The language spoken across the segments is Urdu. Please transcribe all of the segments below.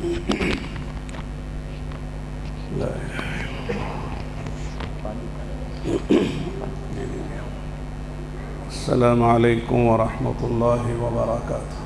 لا الہ الا اللہ۔ السلام علیکم ورحمۃ اللہ وبرکاتہ۔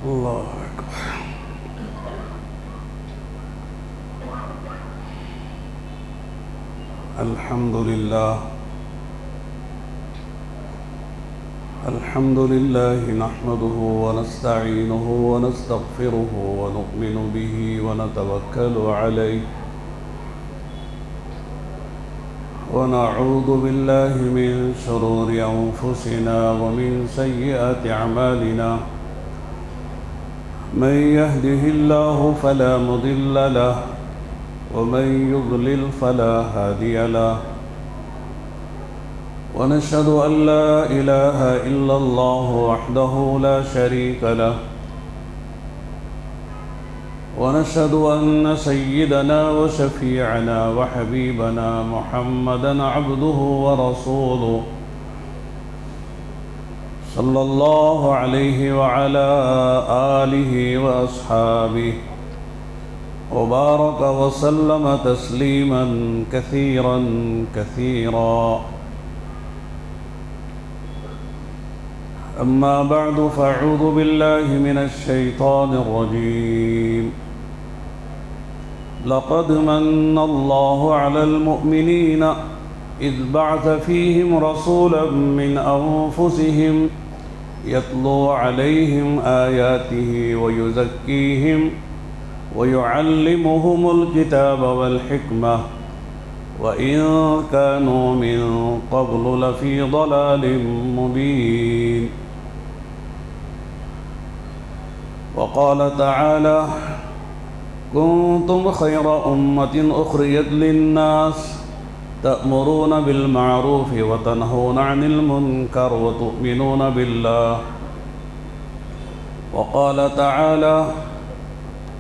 اللہ اکبر۔ الحمد للہ نحمده ونستعینه ونستغفره ونؤمن به ونتوکل علیہ ونعوذ باللہ من شرور انفسنا ومن سیئات اعمالنا، من يهده الله فلا مضل له ومن يضلل فلا هادي له، ونشهد أن لا إله إلا الله وحده لا شريك له، ونشهد أن سيدنا وشفيعنا وحبيبنا محمدا عبده ورسوله صلى الله عليه وعلى آله وأصحابه وبارك وسلم تسليما كثيرا كثيرا. أما بعد، فأعوذ بالله من الشيطان الرجيم. لقد من الله على المؤمنين إذ بعث فيهم رسولا من أنفسهم يتلو عليهم آياته ويزكيهم ويعلمهم الكتاب والحكمة وإن كانوا من قبل لفي ضلال مبين. وقال تعالى: كنتم خير أمة أخرجت للناس تأمرون بالمعروف وتنهون عن المنكر وتؤمنون بالله. وقال تعالى: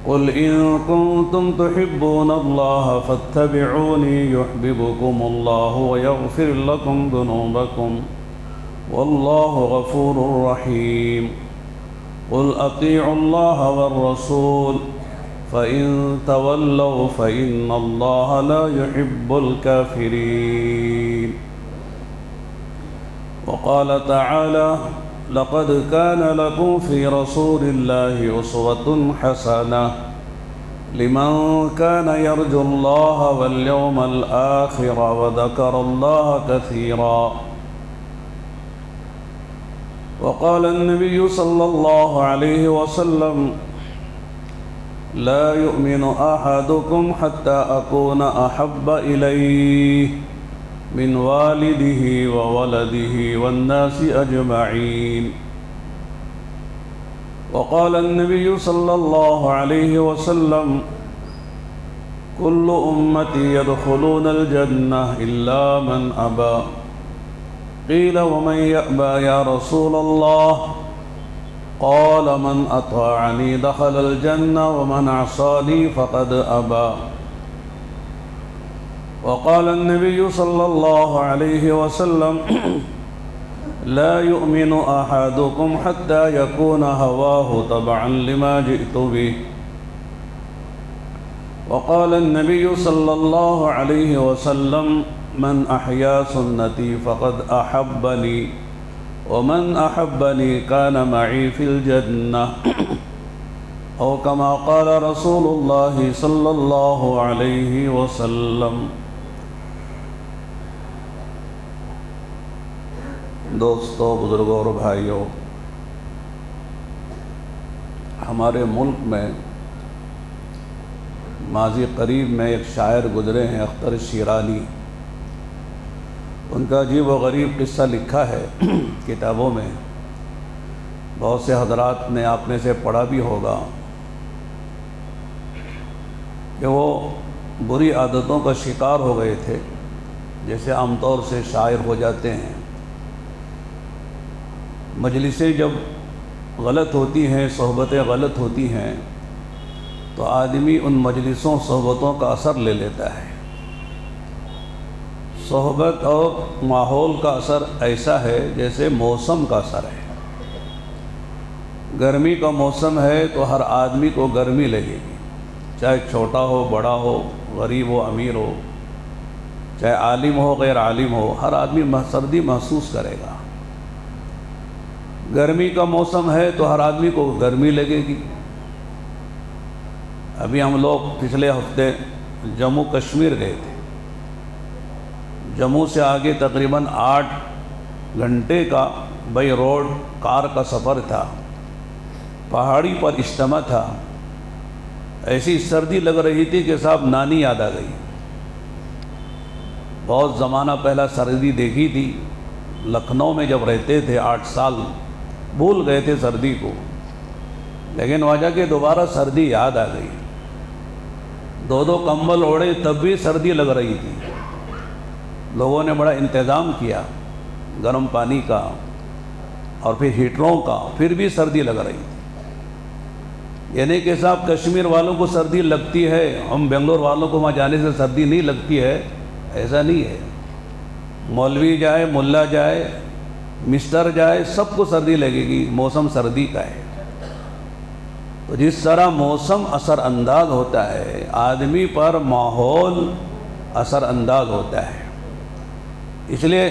قل إن كنتم تحبون الله فاتبعوني يحببكم الله ويغفر لكم ذنوبكم والله غفور رحيم. قل أطيعوا الله والرسول فإن تولوا فإن الله لا يحب الكافرين. وقال تعالى: لقد كان لكم في رسول الله أسوة حسنة لمن كان يرجو الله واليوم الآخر وذكر الله كثيرا. وقال النبي صلى الله عليه وسلم: لا يؤمن أحدكم حتى أكون أحب إليه من والده وولده والناس أجمعين. وقال النبي صلى الله عليه وسلم: كل أمتي يدخلون الجنة إلا من أبى. قيل: ومن يأبى يا رسول الله؟ قال: من أطاعني دخل الجنة ومن عصاني فقد أبى. وقال النبي صلى الله عليه وسلم: لا يؤمن أحدكم حتى يكون هواه تبعا لما جئت به. وقال النبي صلى الله عليه وسلم: من أحيا سنتي فقد أحبني ومن أحبني كان معي في الجنة، أو كما قال رسول الله صلى الله عليه وسلم. دوستو، بزرگوں اور بھائیوں، ہمارے ملک میں ماضی قریب میں ایک شاعر گزرے ہیں، اختر شیرانی. ان کا عجیب و غریب قصہ لکھا ہے کتابوں میں. بہت سے حضرات نے آپ میں سے پڑھا بھی ہوگا کہ وہ بری عادتوں کا شکار ہو گئے تھے، جیسے عام طور سے شاعر ہو جاتے ہیں. مجلسیں جب غلط ہوتی ہیں، صحبتیں غلط ہوتی ہیں، تو آدمی ان مجلسوں صحبتوں کا اثر لے لیتا ہے۔ صحبت اور ماحول کا اثر ایسا ہے جیسے موسم کا اثر ہے۔ گرمی کا موسم ہے تو ہر آدمی کو گرمی لگے گی، چاہے چھوٹا ہو، بڑا ہو، غریب ہو، امیر ہو، چاہے عالم ہو، غیر عالم ہو، ہر آدمی سردی محسوس کرے گا۔ گرمی کا موسم ہے تو ہر آدمی کو گرمی لگے گی۔ ابھی ہم لوگ پچھلے ہفتے جموں کشمیر گئے تھے۔ جموں سے آگے تقریباً 8 گھنٹے کا بائی روڈ کار کا سفر تھا، پہاڑی پر اجتماع تھا۔ ایسی سردی لگ رہی تھی کہ صاحب نانی یاد آ گئی۔ بہت زمانہ پہلا سردی دیکھی تھی، لکھنؤ میں جب رہتے تھے 8 سال، بھول گئے تھے سردی کو، لیکن وجہ کہ دوبارہ سردی یاد آ گئی۔ 2 کمبل اوڑھے تب بھی سردی لگ رہی تھی۔ لوگوں نے بڑا انتظام کیا گرم پانی کا اور پھر ہیٹروں کا، پھر بھی سردی لگ رہی تھی۔ یعنی کہ صاحب کشمیر والوں کو سردی لگتی ہے، ہم بنگلور والوں کو وہاں جانے سے سردی نہیں لگتی ہے، ایسا نہیں ہے۔ مولوی جائے، ملا جائے، مسٹر جائے، سب کو سردی لگے گی، موسم سردی کا ہے۔ تو جس طرح موسم اثر انداز ہوتا ہے، آدمی پر ماحول اثر انداز ہوتا ہے۔ اس لیے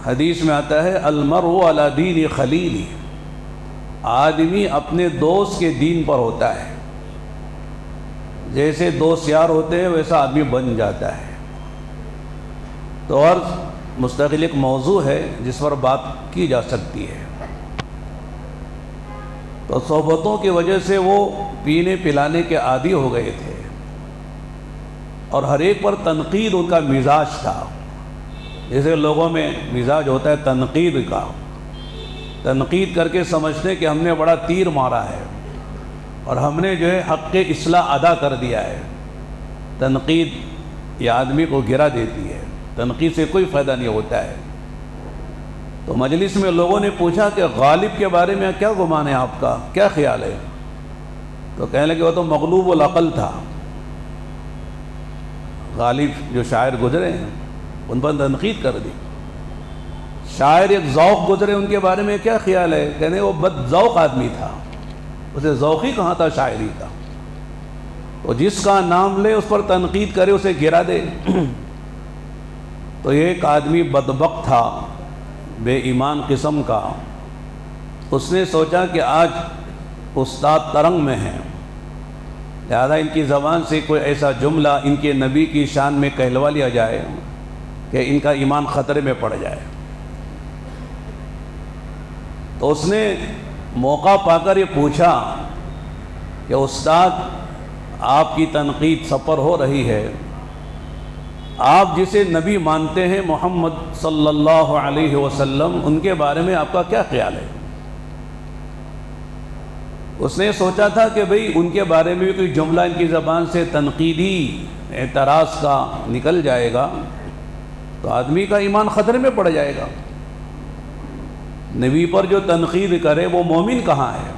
حدیث میں آتا ہے المرء علی دین خلیلہ، آدمی اپنے دوست کے دین پر ہوتا ہے۔ جیسے دوست یار ہوتے ہیں ویسا آدمی بن جاتا ہے۔ تو اور مستقل ایک موضوع ہے جس پر بات کی جا سکتی ہے۔ تو صحبتوں کی وجہ سے وہ پینے پلانے کے عادی ہو گئے تھے، اور ہر ایک پر تنقید ان کا مزاج تھا۔ جیسے لوگوں میں مزاج ہوتا ہے تنقید کا، تنقید کر کے سمجھتے کہ ہم نے بڑا تیر مارا ہے اور ہم نے جو ہے حق اصلاح ادا کر دیا ہے۔ تنقید یہ آدمی کو گرا دیتی ہے، تنقید سے کوئی فائدہ نہیں ہوتا ہے۔ تو مجلس میں لوگوں نے پوچھا کہ غالب کے بارے میں کیا گمان ہے آپ کا، کیا خیال ہے؟ تو کہنے لگے وہ تو مغلوب العقل تھا۔ غالب جو شاعر گزرے ہیں ان پر تنقید کر دی۔ شاعر ایک ذوق گزرے، ان کے بارے میں کیا خیال ہے؟ کہنے وہ بد ذوق آدمی تھا، اسے ذوق ہی کہاں تھا شاعری کا۔ تو جس کا نام لے اس پر تنقید کرے، اسے گرا دے۔ تو ایک آدمی بدبخت تھا، بے ایمان قسم کا۔ اس نے سوچا کہ آج استاد ترنگ میں ہیں، لہذا ان کی زبان سے کوئی ایسا جملہ ان کے نبی کی شان میں کہلوا لیا جائے کہ ان کا ایمان خطرے میں پڑ جائے۔ تو اس نے موقع پا کر یہ پوچھا کہ استاد آپ کی تنقید سب پر ہو رہی ہے، آپ جسے نبی مانتے ہیں محمد صلی اللہ علیہ وسلم، ان کے بارے میں آپ کا کیا خیال ہے؟ اس نے سوچا تھا کہ بھئی ان کے بارے میں بھی کوئی جملہ ان کی زبان سے تنقیدی اعتراض کا نکل جائے گا تو آدمی کا ایمان خطرے میں پڑ جائے گا۔ نبی پر جو تنقید کرے وہ مومن کہاں ہے؟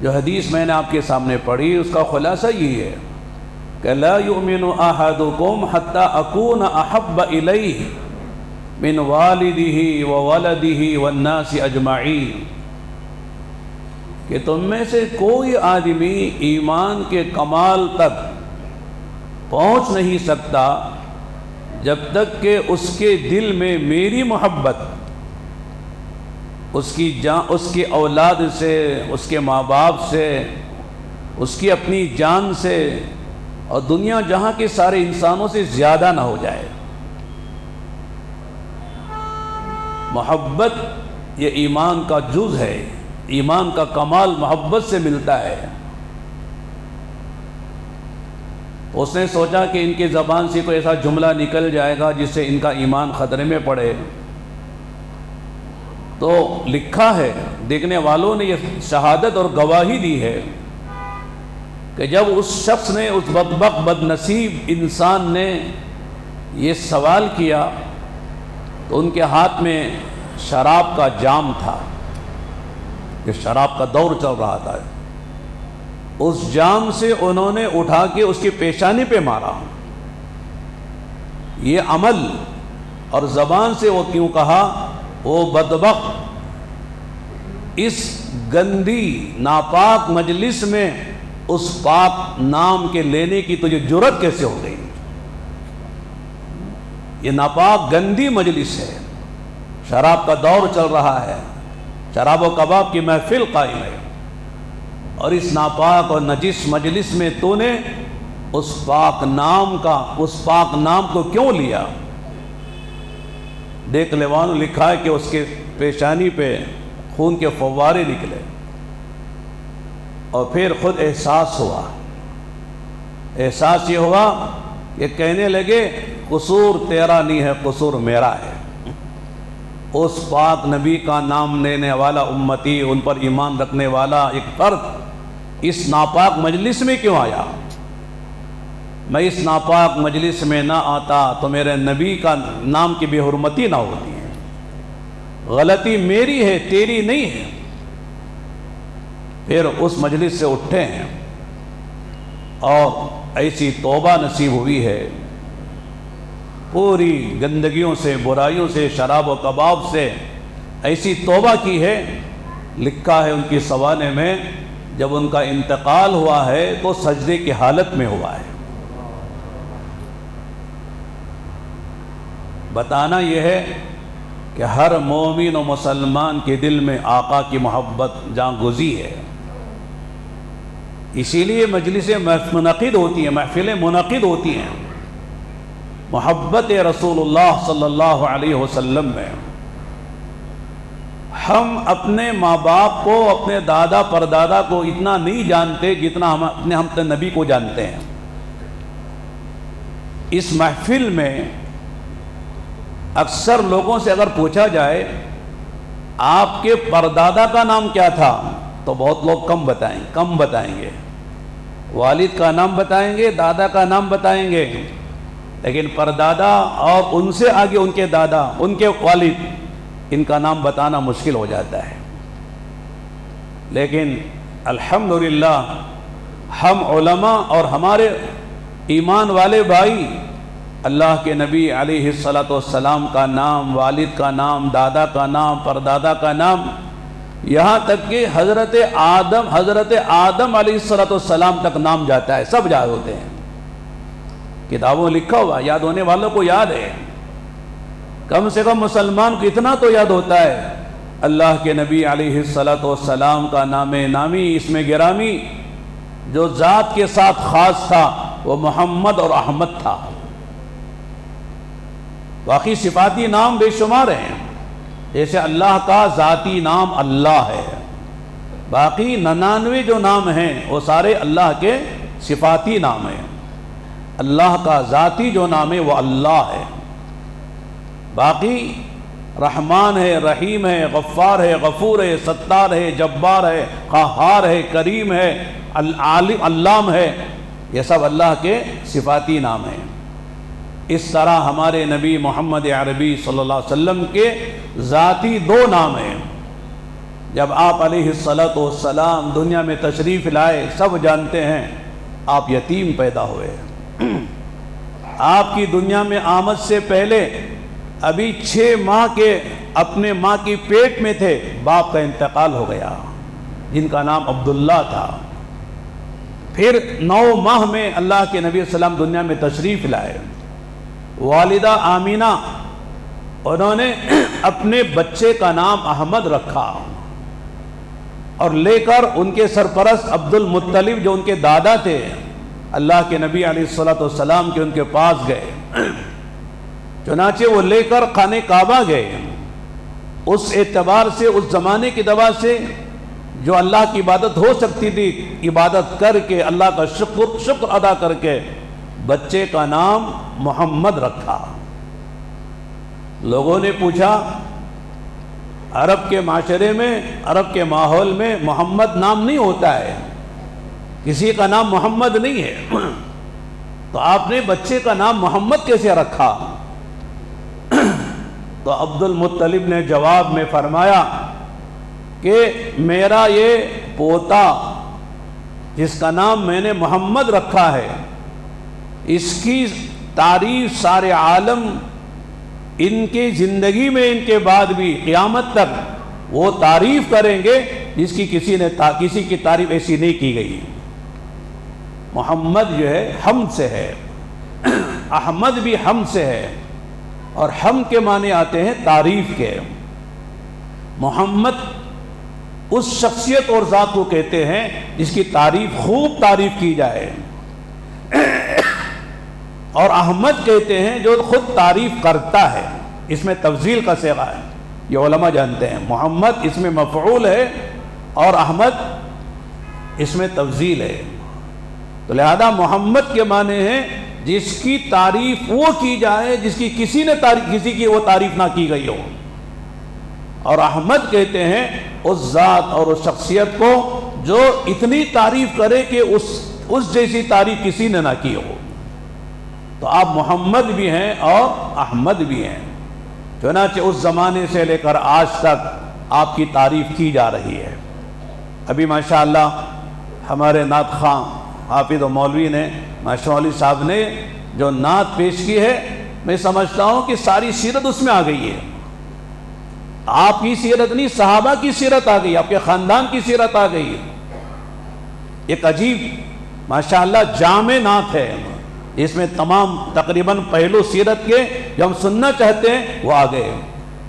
جو حدیث میں نے آپ کے سامنے پڑھی اس کا خلاصہ یہی ہے کہ لا یؤمن احدکم حتی اکون احب الیہ من والدہ وولدہ والناس اجمعین، کہ تم میں سے کوئی آدمی ایمان کے کمال تک پہنچ نہیں سکتا جب تک کہ اس کے دل میں میری محبت اس کی اولاد سے، اس کے ماں باپ سے، اس کی اپنی جان سے اور دنیا جہاں کے سارے انسانوں سے زیادہ نہ ہو جائے۔ محبت یہ ایمان کا جز ہے، ایمان کا کمال محبت سے ملتا ہے۔ اس نے سوچا کہ ان کی زبان سے کوئی ایسا جملہ نکل جائے گا جس سے ان کا ایمان خطرے میں پڑے۔ تو لکھا ہے، دیکھنے والوں نے یہ شہادت اور گواہی دی ہے کہ جب اس شخص نے، اس بدبخت بد نصیب انسان نے یہ سوال کیا تو ان کے ہاتھ میں شراب کا جام تھا، کہ شراب کا دور چل رہا تھا، اس جام سے انہوں نے اٹھا کے اس کی پیشانی پہ مارا۔ یہ عمل اور زبان سے وہ کیوں کہا، وہ بدبخت اس گندی ناپاک مجلس میں اس پاک نام کے لینے کی تجھے جرت کیسے ہو گئی؟ یہ ناپاک گندی مجلس ہے، شراب کا دور چل رہا ہے، شراب و کباب کی محفل قائم ہے، اور اس ناپاک اور نجس مجلس میں تو نے اس پاک نام کو کیوں لیا؟ دیکھ لیوانو لکھا ہے کہ اس کے پیشانی پہ خون کے فوارے نکلے، اور پھر خود احساس یہ ہوا کہ کہنے لگے قصور تیرا نہیں ہے، قصور میرا ہے۔ اس پاک نبی کا نام لینے والا امتی، ان پر ایمان رکھنے والا ایک فرد اس ناپاک مجلس میں کیوں آیا؟ میں اس ناپاک مجلس میں نہ آتا تو میرے نبی کا نام کی بے حرمتی نہ ہوتی ہے۔ غلطی میری ہے، تیری نہیں ہے۔ پھر اس مجلس سے اٹھے ہیں اور ایسی توبہ نصیب ہوئی ہے، پوری گندگیوں سے، برائیوں سے، شراب و کباب سے ایسی توبہ کی ہے۔ لکھا ہے ان کی سوانے میں، جب ان کا انتقال ہوا ہے تو سجدے کی حالت میں ہوا ہے۔ بتانا یہ ہے کہ ہر مومن و مسلمان کے دل میں آقا کی محبت جاں گزی ہے، اسی لیے مجلسیں منعقد ہوتی ہیں، محفلیں منعقد ہوتی ہیں محبت رسول اللہ صلی اللہ علیہ وسلم میں۔ ہم اپنے ماں باپ کو، اپنے دادا پردادا کو اتنا نہیں جانتے جتنا ہم اپنے نبی کو جانتے ہیں۔ اس محفل میں اکثر لوگوں سے اگر پوچھا جائے آپ کے پردادا کا نام کیا تھا تو بہت لوگ کم بتائیں گے، والد کا نام بتائیں گے، دادا کا نام بتائیں گے، لیکن پردادا اور ان سے آگے ان کے دادا، ان کے والد، ان کا نام بتانا مشکل ہو جاتا ہے۔ لیکن الحمدللہ ہم علماء اور ہمارے ایمان والے بھائی اللہ کے نبی علیہ السلام کا نام، والد کا نام، دادا کا نام، پردادا کا نام، یہاں تک کہ حضرت آدم علیہ السلام تک نام جاتا ہے، سب یاد ہوتے ہیں، کتابوں لکھا ہوا، یاد ہونے والوں کو یاد ہے۔ کم سے کم مسلمان کو اتنا تو یاد ہوتا ہے اللہ کے نبی علیہ السلام کا نام نامی، اسم گرامی جو ذات کے ساتھ خاص تھا وہ محمد اور احمد تھا۔ باقی صفاتی نام بے شمار ہیں، جیسے اللہ کا ذاتی نام اللہ ہے، باقی 99 جو نام ہیں وہ سارے اللہ کے صفاتی نام ہیں۔ اللہ کا ذاتی جو نام ہے وہ اللہ ہے، باقی رحمان ہے، رحیم ہے، غفار ہے، غفور ہے، ستار ہے، جبار ہے، قہار ہے، کریم ہے، علام ہے، یہ سب اللہ کے صفاتی نام ہیں۔ اس طرح ہمارے نبی محمد عربی صلی اللہ علیہ وسلم کے ذاتی 2 نام ہیں۔ جب آپ علیہ السلام دنیا میں تشریف لائے، سب جانتے ہیں آپ یتیم پیدا ہوئے۔ آپ کی دنیا میں آمد سے پہلے ابھی 6 ماہ کے اپنے ماں کی پیٹ میں تھے، باپ کا انتقال ہو گیا جن کا نام عبداللہ تھا۔ پھر 9 ماہ میں اللہ کے نبی صلی اللہ علیہ وسلم دنیا میں تشریف لائے۔ والدہ آمینہ انہوں نے اپنے بچے کا نام احمد رکھا اور لے کر ان کے سرپرست عبد المطلب جو ان کے دادا تھے، اللہ کے نبی علیہ السلام کے ان کے پاس گئے۔ چنانچہ وہ لے کر خانہ کعبہ گئے۔ اس اعتبار سے، اس زمانے کی دوا سے جو اللہ کی عبادت ہو سکتی تھی، عبادت کر کے اللہ کا شکر ادا کر کے بچے کا نام محمد رکھا۔ لوگوں نے پوچھا، عرب کے معاشرے میں، عرب کے ماحول میں محمد نام نہیں ہوتا ہے، کسی کا نام محمد نہیں ہے، تو آپ نے بچے کا نام محمد کیسے رکھا؟ تو عبد المطلب نے جواب میں فرمایا کہ میرا یہ پوتا جس کا نام میں نے محمد رکھا ہے، اس کی تعریف سارے عالم ان کی زندگی میں ان کے بعد بھی قیامت تک وہ تعریف کریں گے جس کی کسی کی تعریف ایسی نہیں کی گئی۔ محمد جو ہے حمد سے ہے، احمد بھی حمد سے ہے، اور حمد کے معنی آتے ہیں تعریف کے۔ محمد اس شخصیت اور ذات کو کہتے ہیں جس کی تعریف خوب تعریف کی جائے، اور احمد کہتے ہیں جو خود تعریف کرتا ہے۔ اس میں تفضیل کا صیغہ ہے، یہ علماء جانتے ہیں۔ محمد اس میں مفعول ہے اور احمد اس میں تفضیل ہے، تو لہذا محمد کے معنی ہے جس کی تعریف وہ کی جائے جس کی کسی کی وہ تعریف نہ کی گئی ہو، اور احمد کہتے ہیں اس ذات اور اس شخصیت کو جو اتنی تعریف کرے کہ اس جیسی تعریف کسی نے نہ کی ہو۔ تو آپ محمد بھی ہیں اور احمد بھی ہیں، چنانچہ اس زمانے سے لے کر آج تک آپ کی تعریف کی جا رہی ہے۔ ابھی ماشاءاللہ ہمارے نعت خواں حافظ و مولوی نے، ماشاءاللہ صاحب نے جو نعت پیش کی ہے، میں سمجھتا ہوں کہ ساری سیرت اس میں آ گئی ہے۔ آپ کی سیرت نہیں، صحابہ کی سیرت آ گئی، آپ کے خاندان کی سیرت آ گئی۔ ایک عجیب ماشاءاللہ جامع نعت ہے، اس میں تمام تقریباً پہلو سیرت کے جو ہم سننا چاہتے ہیں وہ آ گئے،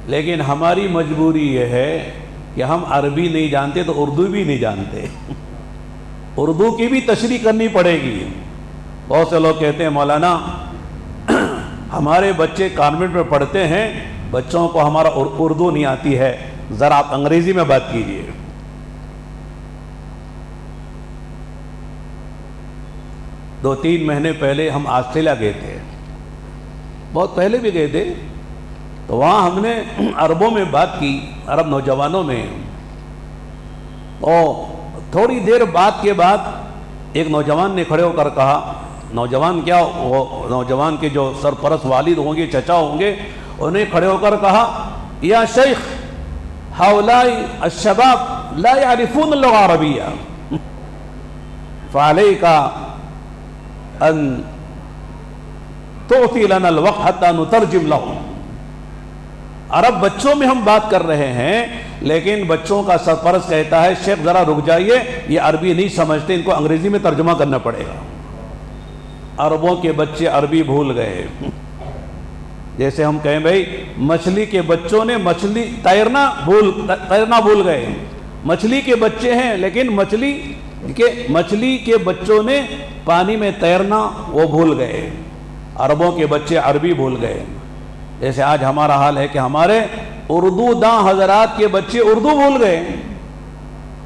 لیکن ہماری مجبوری یہ ہے کہ ہم عربی نہیں جانتے تو اردو بھی نہیں جانتے، اردو کی بھی تشریح کرنی پڑے گی۔ بہت سے لوگ کہتے ہیں مولانا ہمارے بچے کانوینٹ میں پڑھتے ہیں، بچوں کو ہمارا اردو نہیں آتی ہے، ذرا آپ انگریزی میں بات کیجئے۔ 2-3 مہینے پہلے ہم آسٹریلیا گئے تھے، بہت پہلے بھی گئے تھے، تو وہاں ہم نے عربوں میں بات کی، عرب نوجوانوں میں، اور تھوڑی دیر بات کے بعد ایک نوجوان نے کھڑے ہو کر کہا، نوجوان کیا، وہ نوجوان کے جو سرپرست والد ہوں گے، چچا ہوں گے، انہیں کھڑے ہو کر کہا یا شیخ ہؤلاء الشباب لا يعرفون اللغة العربية فعليك ان تعطي لنا الوقت حتى نترجم لهم۔ عرب بچوں میں ہم بات کر رہے ہیں، لیکن بچوں کا سرپرست کہتا ہے شیخ ذرا رک جائیے، یہ عربی نہیں سمجھتے، ان کو انگریزی میں ترجمہ کرنا پڑے گا۔ عربوں کے بچے عربی بھول گئے، جیسے ہم کہیں بھائی مچھلی کے بچوں نے تیرنا بھول گئے، مچھلی کے بچے ہیں لیکن مچھلی کے بچوں نے پانی میں تیرنا وہ بھول گئے، عربوں کے بچے عربی بھول گئے۔ جیسے آج ہمارا حال ہے کہ ہمارے اردو داں حضرات کے بچے اردو بھول گئے،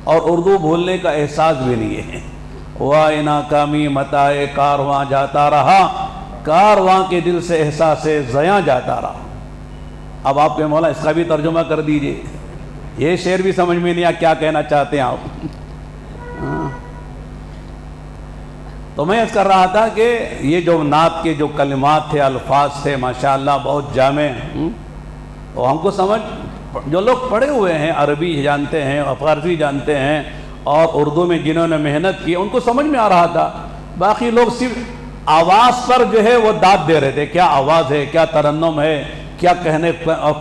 اور اردو بھولنے کا احساس بھی نہیں ہے۔ وائے ناکامی متائے کارواں جاتا رہا، کارواں کے دل سے احساس زیاں جاتا رہا۔ اب آپ کے مولا اس کا بھی ترجمہ کر دیجئے، یہ شعر بھی سمجھ میں نہیں آیا کیا کہنا چاہتے ہیں آپ۔ تو میں اس کر رہا تھا کہ یہ جو نعت کے جو کلمات تھے، الفاظ تھے، ماشاءاللہ بہت جامع، اور ہم کو سمجھ، جو لوگ پڑھے ہوئے ہیں، عربی جانتے ہیں، فارسی جانتے ہیں، اور اردو میں جنہوں نے محنت کی، ان کو سمجھ میں آ رہا تھا۔ باقی لوگ صرف آواز پر جو ہے وہ داد دے رہے تھے، کیا آواز ہے، کیا ترنم ہے، کیا کہنے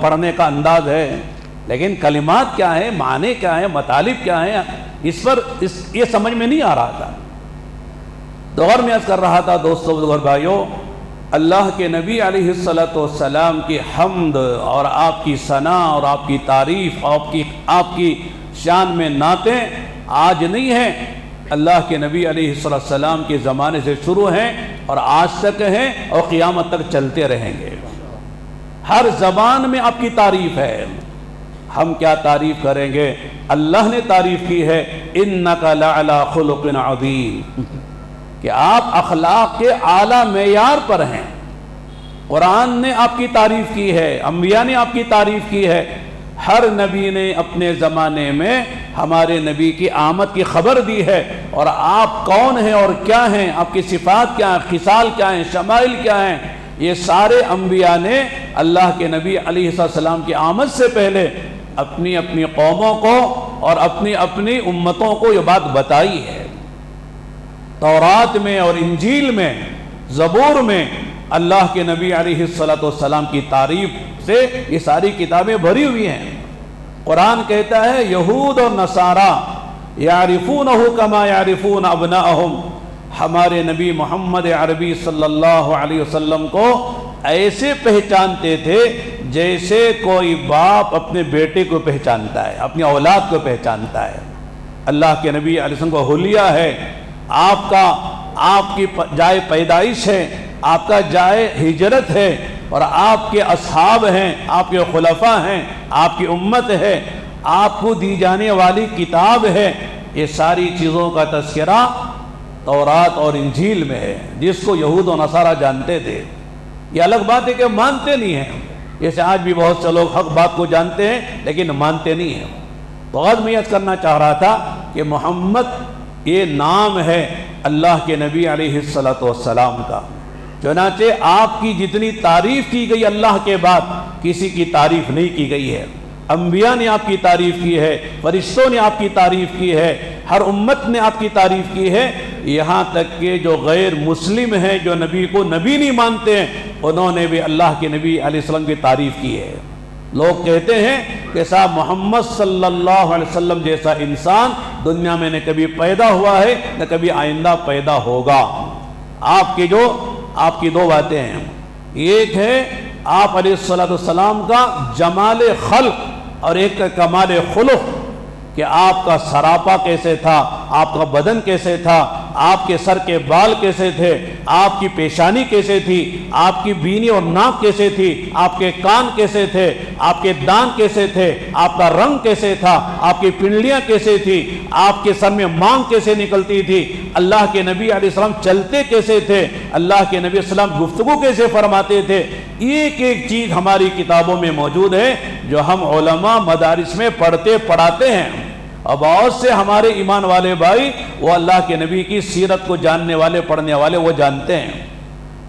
پڑھنے کا انداز ہے، لیکن کلمات کیا ہیں، معنی کیا ہیں، مطالب کیا ہیں، اس پر یہ سمجھ میں نہیں آ رہا تھا۔ دور میں عرض کر رہا تھا دوستو اور بھائیوں، اللہ کے نبی علیہ السلام کی حمد اور آپ کی ثنا اور آپ کی تعریف، آپ کی شان میں نعتیں آج نہیں ہیں، اللہ کے نبی علیہ السلام کے زمانے سے شروع ہیں اور آج تک ہیں اور قیامت تک چلتے رہیں گے۔ ہر زبان میں آپ کی تعریف ہے، ہم کیا تعریف کریں گے؟ اللہ نے تعریف کی ہے اِنَّكَ لَعَلَىٰ خُلُقٍ عَظِيمٍ، کہ آپ اخلاق کے اعلیٰ معیار پر ہیں۔ قرآن نے آپ کی تعریف کی ہے، انبیاء نے آپ کی تعریف کی ہے، ہر نبی نے اپنے زمانے میں ہمارے نبی کی آمد کی خبر دی ہے، اور آپ کون ہیں اور کیا ہیں، آپ کی صفات کیا ہیں، خصال کیا ہیں، شمائل کیا ہیں، یہ سارے انبیاء نے اللہ کے نبی علیہ السلام کی آمد سے پہلے اپنی اپنی قوموں کو اور اپنی اپنی امتوں کو یہ بات بتائی ہے۔ تورات میں اور انجیل میں، زبور میں اللہ کے نبی علیہ السلام کی تعریف سے یہ ساری کتابیں بھری ہوئی ہیں۔ قرآن کہتا ہے یہود اور نصارہ یعرفونہ کما یعرفون ابناءہم، ہمارے نبی محمد عربی صلی اللہ علیہ وسلم کو ایسے پہچانتے تھے جیسے کوئی باپ اپنے بیٹے کو پہچانتا ہے، اپنی اولاد کو پہچانتا ہے۔ اللہ کے نبی علیہ السلام کو حلیہ ہے، آپ کی جائے پیدائش ہے، آپ کا جائے ہجرت ہے، اور آپ کے اصحاب ہیں، آپ کے خلفاء ہیں، آپ کی امت ہے، آپ کو دی جانے والی کتاب ہے۔ یہ ساری چیزوں کا تذکرہ تورات اور انجیل میں ہے، جس کو یہود و نصارہ جانتے تھے۔ یہ الگ بات ہے کہ مانتے نہیں ہیں، جیسے آج بھی بہت سے لوگ حق بات کو جانتے ہیں لیکن مانتے نہیں ہیں۔ تو غرض میں یہ کرنا چاہ رہا تھا کہ محمد یہ نام ہے اللہ کے نبی علیہ السلام کا، چنانچہ آپ کی جتنی تعریف کی گئی اللہ کے بعد کسی کی تعریف نہیں کی گئی ہے۔ انبیاء نے آپ کی تعریف کی ہے، فرشتوں نے آپ کی تعریف کی ہے، ہر امت نے آپ کی تعریف کی ہے، یہاں تک کہ جو غیر مسلم ہیں، جو نبی کو نبی نہیں مانتے ہیں، انہوں نے بھی اللہ کے نبی علیہ السلام کی تعریف کی ہے۔ لوگ کہتے ہیں کہ صاحب محمد صلی اللہ علیہ وسلم جیسا انسان دنیا میں نہ کبھی پیدا ہوا ہے نہ کبھی آئندہ پیدا ہوگا۔ آپ کی دو باتیں ہیں، ایک ہے آپ علیہ السلام کا جمال خلق اور ایک کا کمال خلق، کہ آپ کا سراپا کیسے تھا، آپ کا بدن کیسے تھا، آپ کے سر کے بال کیسے تھے، آپ کی پیشانی کیسے تھی، آپ کی بینی اور ناک کیسے تھی، آپ کے کان کیسے تھے، آپ کے دان کیسے تھے، آپ کا رنگ کیسے تھا، آپ کی پنڈلیاں کیسے تھی، آپ کے سر میں مانگ کیسے نکلتی تھی، اللہ کے نبی علیہ السلام چلتے کیسے تھے، اللہ کے نبی علیہ السلام گفتگو کیسے فرماتے تھے، ایک ایک چیز ہماری کتابوں میں موجود ہے جو ہم علماء مدارس میں پڑھاتے ہیں۔ اور بہت سے ہمارے ایمان والے بھائی وہ اللہ کے نبی کی سیرت کو جاننے والے، پڑھنے والے، وہ جانتے ہیں۔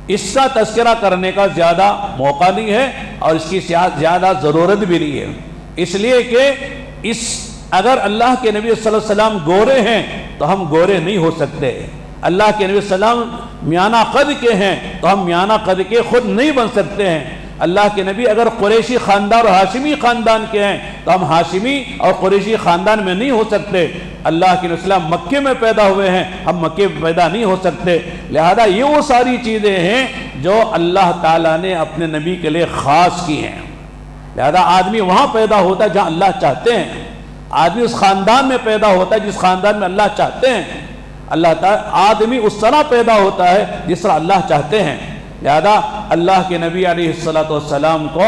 اس کا تذکرہ کرنے کا زیادہ موقع نہیں ہے اور اس کی زیادہ ضرورت بھی نہیں ہے، اس لیے کہ اگر اللہ کے نبی صلی اللہ علیہ وسلم گورے ہیں تو ہم گورے نہیں ہو سکتے، اللہ کے نبی صلی اللہ علیہ وسلم میانہ قد کے ہیں تو ہم میانہ قد کے خود نہیں بن سکتے ہیں۔ اللہ کے نبی اگر قریشی خاندان اور ہاشمی خاندان کے ہیں تو ہم ہاشمی اور قریشی خاندان میں نہیں ہو سکتے۔ اللہ کے نبی صلی اللہ علیہ وسلم مکے میں پیدا ہوئے ہیں، ہم مکے میں پیدا نہیں ہو سکتے۔ لہذا یہ وہ ساری چیزیں ہیں جو اللہ تعالیٰ نے اپنے نبی کے لیے خاص کی ہیں۔ لہذا آدمی وہاں پیدا ہوتا ہے جہاں اللہ چاہتے ہیں، آدمی اس خاندان میں پیدا ہوتا ہے جس خاندان میں اللہ چاہتے ہیں، اللہ تعالیٰ آدمی اس طرح پیدا ہوتا ہے جس طرح اللہ چاہتے ہیں۔ لہذا اللہ کے نبی علیہ السلام کو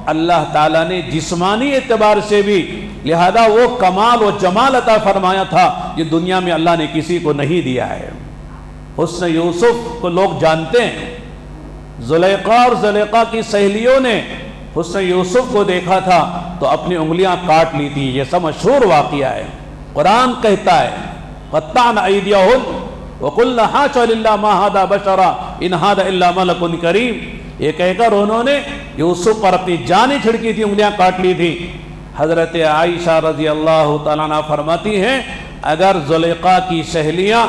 اللہ تعالیٰ نے جسمانی اعتبار سے بھی لہذا وہ کمال و جمال عطا فرمایا تھا یہ دنیا میں اللہ نے کسی کو نہیں دیا ہے۔ حسن یوسف کو لوگ جانتے ہیں، زلیخا اور زلیخا کی سہیلیوں نے حسن یوسف کو دیکھا تھا تو اپنی انگلیاں کاٹ لی تھی، یہ سب مشہور واقعہ ہے۔ قرآن کہتا ہے قطعن ایدیہن وَقُلْنَا حَاشَ لِلَّهِ مَا هَذَا بَشَرًا إِنْ هَذَا إِلَّا مَلَكٌ كَرِيمٌ، یہ کہہ کر انہوں نے یوسف پر اپنی جانیں چھڑکی تھی، انگلیاں کاٹ لی تھی۔ حضرت عائشہ رضی اللہ تعالیٰ عنہ فرماتی ہیں اگر زلیخا کی سہیلیاں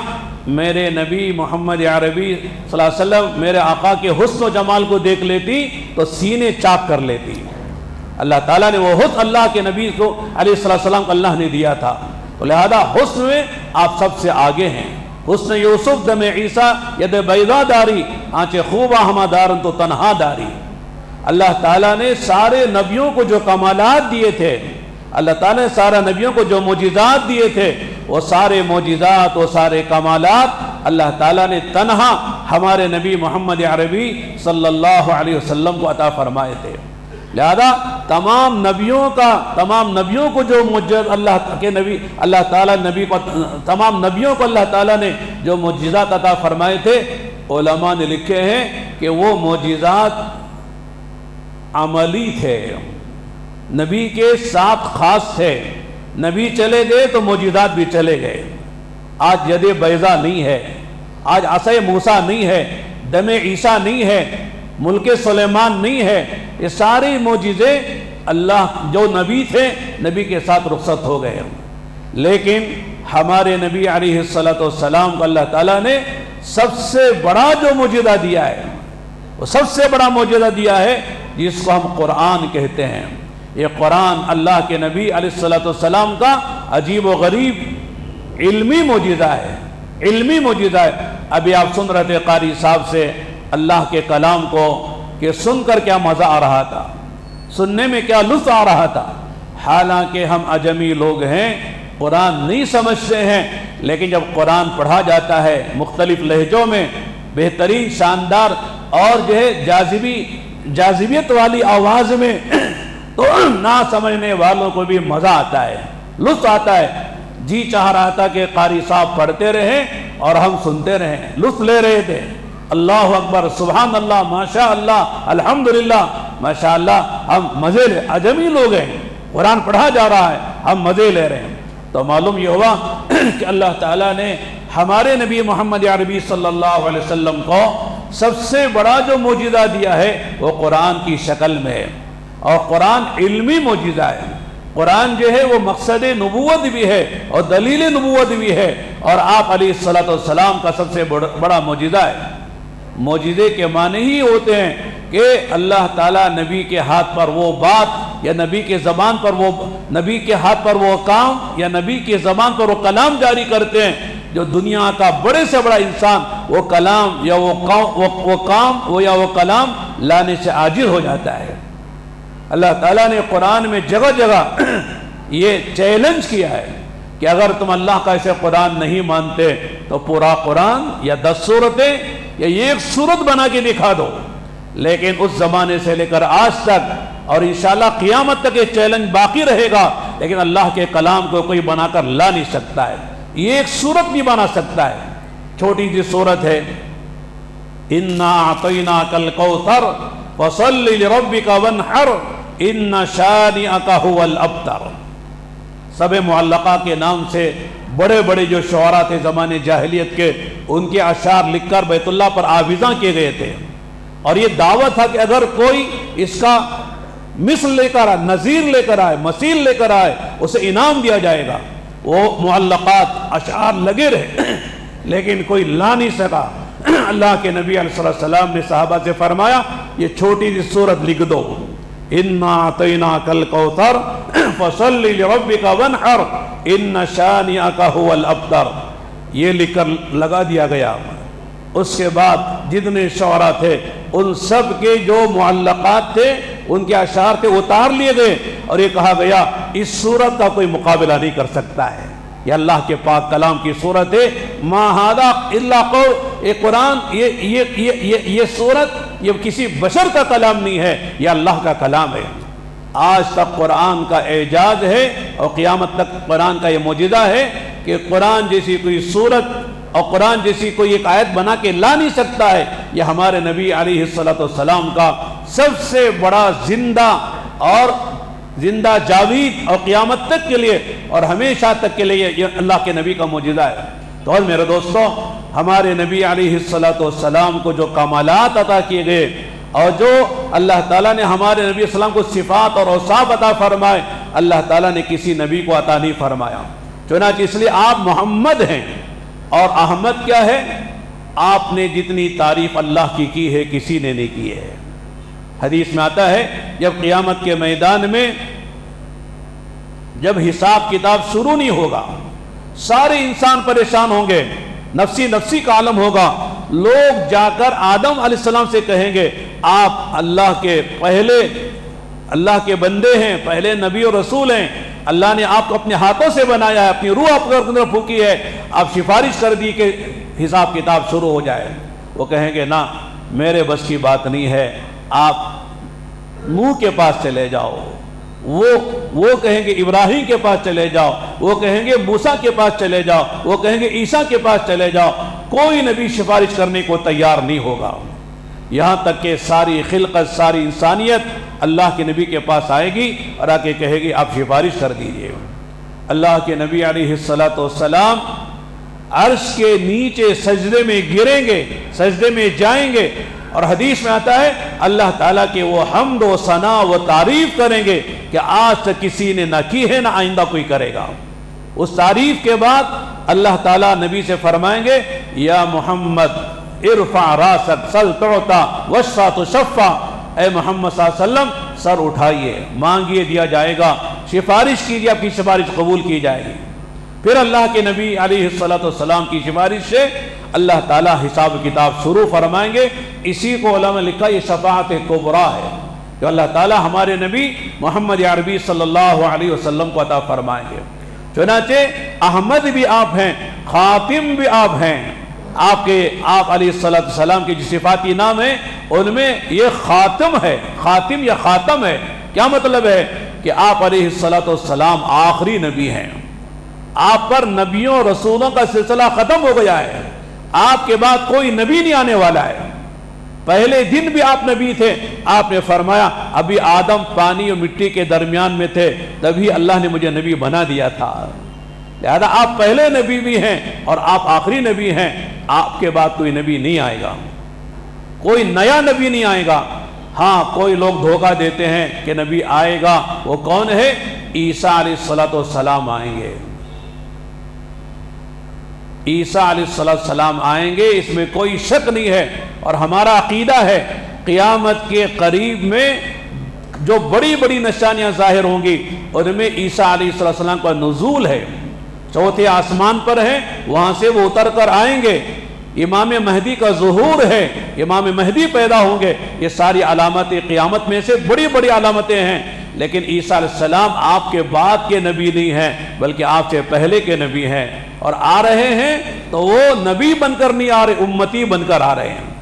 میرے نبی محمد عربی صلی اللہ علیہ وسلم میرے آقا کے حسن و جمال کو دیکھ لیتی تو سینے چاک کر لیتی۔ اللہ تعالیٰ نے وہ حسن اللہ کے نبی کو علیہ السلام کو اللہ نے دیا تھا، تو لہذا حسن میں آپ سب سے آگے ہیں۔ حسن یوسف دم عیسیٰ ید بیضا داری آنچے خوبہ ہما دارن تو تنہا داری۔ اللہ تعالیٰ نے سارے نبیوں کو جو کمالات دیے تھے، اللہ تعالیٰ نے سارے نبیوں کو جو معجزات دیے تھے، وہ سارے معجزات وہ سارے کمالات اللہ تعالیٰ نے تنہا ہمارے نبی محمد عربی صلی اللہ علیہ وسلم کو عطا فرمائے تھے۔ لہذا تمام نبیوں کو جو معجزات اللہ تعالیٰ نبی کو تمام نبیوں کو اللہ تعالیٰ نے جو معجزات عطا فرمائے تھے، علماء نے لکھے ہیں کہ وہ معجزات عملی تھے، نبی کے ساتھ خاص تھے، نبی چلے گئے تو معجزات بھی چلے گئے۔ آج ید بیضا نہیں ہے، آج عصا موسیٰ نہیں ہے، دم عیسیٰ نہیں ہے، ملک سلیمان نہیں ہے، یہ سارے معجزے اللہ جو نبی تھے نبی کے ساتھ رخصت ہو گئے۔ لیکن ہمارے نبی علیہ السلام کو اللہ تعالیٰ نے سب سے بڑا جو معجزہ دیا ہے، وہ سب سے بڑا معجزہ دیا ہے جس کو ہم قرآن کہتے ہیں۔ یہ قرآن اللہ کے نبی علیہ السلام کا عجیب و غریب علمی معجزہ ہے، علمی معجزہ ہے۔ ابھی آپ سن رہے تھے قاری صاحب سے اللہ کے کلام کو کہ سن کر کیا مزہ آ رہا تھا، سننے میں کیا لطف آ رہا تھا۔ حالانکہ ہم عجمی لوگ ہیں، قرآن نہیں سمجھتے ہیں، لیکن جب قرآن پڑھا جاتا ہے مختلف لہجوں میں بہترین شاندار اور جو ہے جاذبیت والی آواز میں تو نہ سمجھنے والوں کو بھی مزہ آتا ہے، لطف آتا ہے۔ جی چاہ رہا تھا کہ قاری صاحب پڑھتے رہیں اور ہم سنتے رہیں، لطف لے رہے تھے۔ اللہ اکبر، سبحان اللہ، ماشاء اللہ، الحمدللہ، ماشاء اللہ، ہم مزے لے، عجمی لوگ ہیں، قرآن پڑھا جا رہا ہے، ہم مزے لے رہے ہیں۔ تو معلوم یہ ہوا کہ اللہ تعالیٰ نے ہمارے نبی محمد عربی صلی اللہ علیہ وسلم کو سب سے بڑا جو معجزہ دیا ہے وہ قرآن کی شکل میں ہے، اور قرآن علمی معجزہ ہے۔ قرآن جو ہے وہ مقصد نبوت بھی ہے اور دلیل نبوت بھی ہے، اور آپ علیہ السلام کا سب سے بڑا معجزہ ہے۔ معجزے کے معنی ہی ہوتے ہیں کہ اللہ تعالیٰ نبی کے ہاتھ پر وہ بات یا نبی کے زبان پر نبی کے ہاتھ پر وہ کام یا نبی کے زبان پر وہ کلام جاری کرتے ہیں جو دنیا کا بڑے سے بڑا انسان وہ کلام یا وہ کلام لانے سے عاجز ہو جاتا ہے۔ اللہ تعالیٰ نے قرآن میں جگہ جگہ یہ چیلنج کیا ہے کہ اگر تم اللہ کا اسے قرآن نہیں مانتے تو پورا قرآن یا 10 سورتیں یا یہ ایک سورت بنا کے دکھا دو۔ لیکن اس زمانے سے لے کر آج تک اور انشاءاللہ قیامت تک یہ چیلنج باقی رہے گا، لیکن اللہ کے کلام کو کوئی بنا کر لا نہیں سکتا ہے، یہ ایک سورت نہیں بنا سکتا ہے۔ چھوٹی سی سورت ہے، اِنَّا أَعْطَيْنَاكَ الْكَوْثَرَ فَصَلِّ لِرَبِّكَ وَانْحَرْ إِنَّ شَانِئَكَ هُوَ الْأَبْتَرُ۔ سب معلقہ کے نام سے بڑے بڑے جو شعراء تھے زمانے جاہلیت کے، ان کے اشعار لکھ کر بیت اللہ پر آویزاں کیے گئے تھے، اور یہ دعوت تھا کہ اگر کوئی اس کا مثل لے کر آئے، نظیر لے کر آئے، مثیل لے کر آئے، اسے انعام دیا جائے گا۔ وہ معلقات اشعار لگے رہے لیکن کوئی لا نہیں سکا۔ اللہ کے نبی علیہ السلام نے صحابہ سے فرمایا یہ چھوٹی سی سورت لکھ دو، اِنَّا أَعْطَيْنَاكَ الْكَوْثَرَ فَصَلِّ لِرَبِّكَ وَانْحَرْ إِنَّ شَانِئَكَ هُوَ الْأَبْتَرُ، یہ لکھ کر لگا دیا گیا۔ اس کے بعد جتنے شعراء تھے ان سب کے جو معلقات تھے، ان کے اشعار تھے، اتار لیے گئے، اور یہ کہا گیا اس سورت کا کوئی مقابلہ نہیں کر سکتا ہے، یہ اللہ کے پاک کلام کی سورت ہے۔ ما ھذا الا قول، یہ قرآن یہ سورت یہ کسی بشر کا کلام نہیں ہے، یہ اللہ کا کلام ہے۔ آج تک قرآن کا اعجاز ہے اور قیامت تک قرآن کا یہ معجزہ ہے کہ قرآن جیسی کوئی سورت اور قرآن جیسی کوئی ایک آیت بنا کے لا نہیں سکتا ہے۔ یہ ہمارے نبی علیہ السلام کا سب سے بڑا زندہ جاوید اور قیامت تک کے لیے اور ہمیشہ تک کے لیے یہ اللہ کے نبی کا معجزہ ہے۔ تو اور میرے دوستوں، ہمارے نبی علیہ السلام کو جو کمالات عطا کیے گئے اور جو اللہ تعالیٰ نے ہمارے نبی صلی اللہ علیہ وسلم کو صفات اور اوصاف عطا فرمائے، اللہ تعالیٰ نے کسی نبی کو عطا نہیں فرمایا۔ چنانچہ اس لیے آپ محمد ہیں، اور احمد کیا ہے؟ آپ نے جتنی تعریف اللہ کی ہے کسی نے نہیں کی ہے۔ حدیث میں آتا ہے جب قیامت کے میدان میں جب حساب کتاب شروع نہیں ہوگا، سارے انسان پریشان ہوں گے، نفسی نفسی کا عالم ہوگا، لوگ جا کر آدم علیہ السلام سے کہیں گے آپ اللہ کے بندے ہیں، پہلے نبی اور رسول ہیں، اللہ نے آپ کو اپنے ہاتھوں سے بنایا ہے، اپنی روح آپ کے اندر پھونکی ہے، آپ سفارش کر دی کہ حساب کتاب شروع ہو جائے۔ وہ کہیں گے نہ، میرے بس کی بات نہیں ہے، آپ نوح کے پاس چلے جاؤ، وہ کہیں گے ابراہیم کے پاس چلے جاؤ، وہ کہیں گے موسیٰ کے پاس چلے جاؤ، وہ کہیں گے عیسیٰ کے پاس چلے جاؤ، کوئی نبی سفارش کرنے کو تیار نہیں ہوگا، یہاں تک کہ ساری خلقت، ساری انسانیت اللہ کے نبی کے پاس آئے گی اور آ کے کہے گی آپ سفارش کر دیجئے۔ اللہ کے نبی علیہ السلام عرش کے نیچے سجدے میں گریں گے، سجدے میں جائیں گے، اور حدیث میں آتا ہے اللہ تعالیٰ کے وہ حمد و ثنا و تعریف کریں گے کہ آج تک کسی نے نہ کی ہے نہ آئندہ کوئی کرے گا۔ اس تعریف کے بعد اللہ تعالیٰ نبی سے فرمائیں گے یا محمد ارفع راسک سل تعطا واشفع تشفع، اے محمد صلی اللہ علیہ وسلم سر اٹھائیے، مانگیے دیا جائے گا، سفارش کیجیے آپ کی سفارش قبول کی جائے گی۔ پھر اللہ کے نبی علیہ السلام کی سفارش سے اللہ تعالیٰ حساب کتاب شروع فرمائیں گے۔ اسی کو علماء نے لکھا یہ شفاعت کبریٰ ہے جو اللہ تعالیٰ ہمارے نبی محمد عربی صلی اللہ علیہ وسلم کو عطا فرمائیں گے۔ چنانچہ احمد بھی آپ ہیں، خاتم بھی آپ ہیں، آپ علیہ السلام کے جو صفاتی نام ہیں ان میں یہ خاتم ہے، خاتم یا خاتم ہے۔ کیا مطلب ہے کہ آپ علیہ السلام آخری نبی ہیں، آپ پر نبیوں رسولوں کا سلسلہ ختم ہو گیا ہے، آپ کے بعد کوئی نبی نہیں آنے والا ہے۔ پہلے دن بھی آپ نبی تھے، آپ نے فرمایا ابھی آدم پانی اور مٹی کے درمیان میں تھے تبھی اللہ نے مجھے نبی بنا دیا تھا، لہذا آپ پہلے نبی بھی ہیں اور آپ آخری نبی ہیں، آپ کے بعد کوئی نبی نہیں آئے گا، کوئی نیا نبی نہیں آئے گا۔ ہاں کوئی لوگ دھوکہ دیتے ہیں کہ نبی آئے گا، وہ کون ہے؟ عیسیٰ علیہ السلام آئیں گے، عیسیٰ علیہ السلام آئیں گے، اس میں کوئی شک نہیں ہے۔ اور ہمارا عقیدہ ہے قیامت کے قریب میں جو بڑی بڑی نشانیاں ظاہر ہوں گی ان میں عیسیٰ علیہ السلام کا نزول ہے، چوتھے آسمان پر ہے، وہاں سے وہ اتر کر آئیں گے، امام مہدی کا ظہور ہے، امام مہدی پیدا ہوں گے۔ یہ ساری علامتیں قیامت میں سے بڑی بڑی علامتیں ہیں، لیکن عیسیٰ علیہ السلام آپ کے بعد کے نبی نہیں ہیں بلکہ آپ سے پہلے کے نبی ہیں، اور آ رہے ہیں تو وہ نبی بن کر نہیں آ رہے، امتی بن کر آ رہے ہیں۔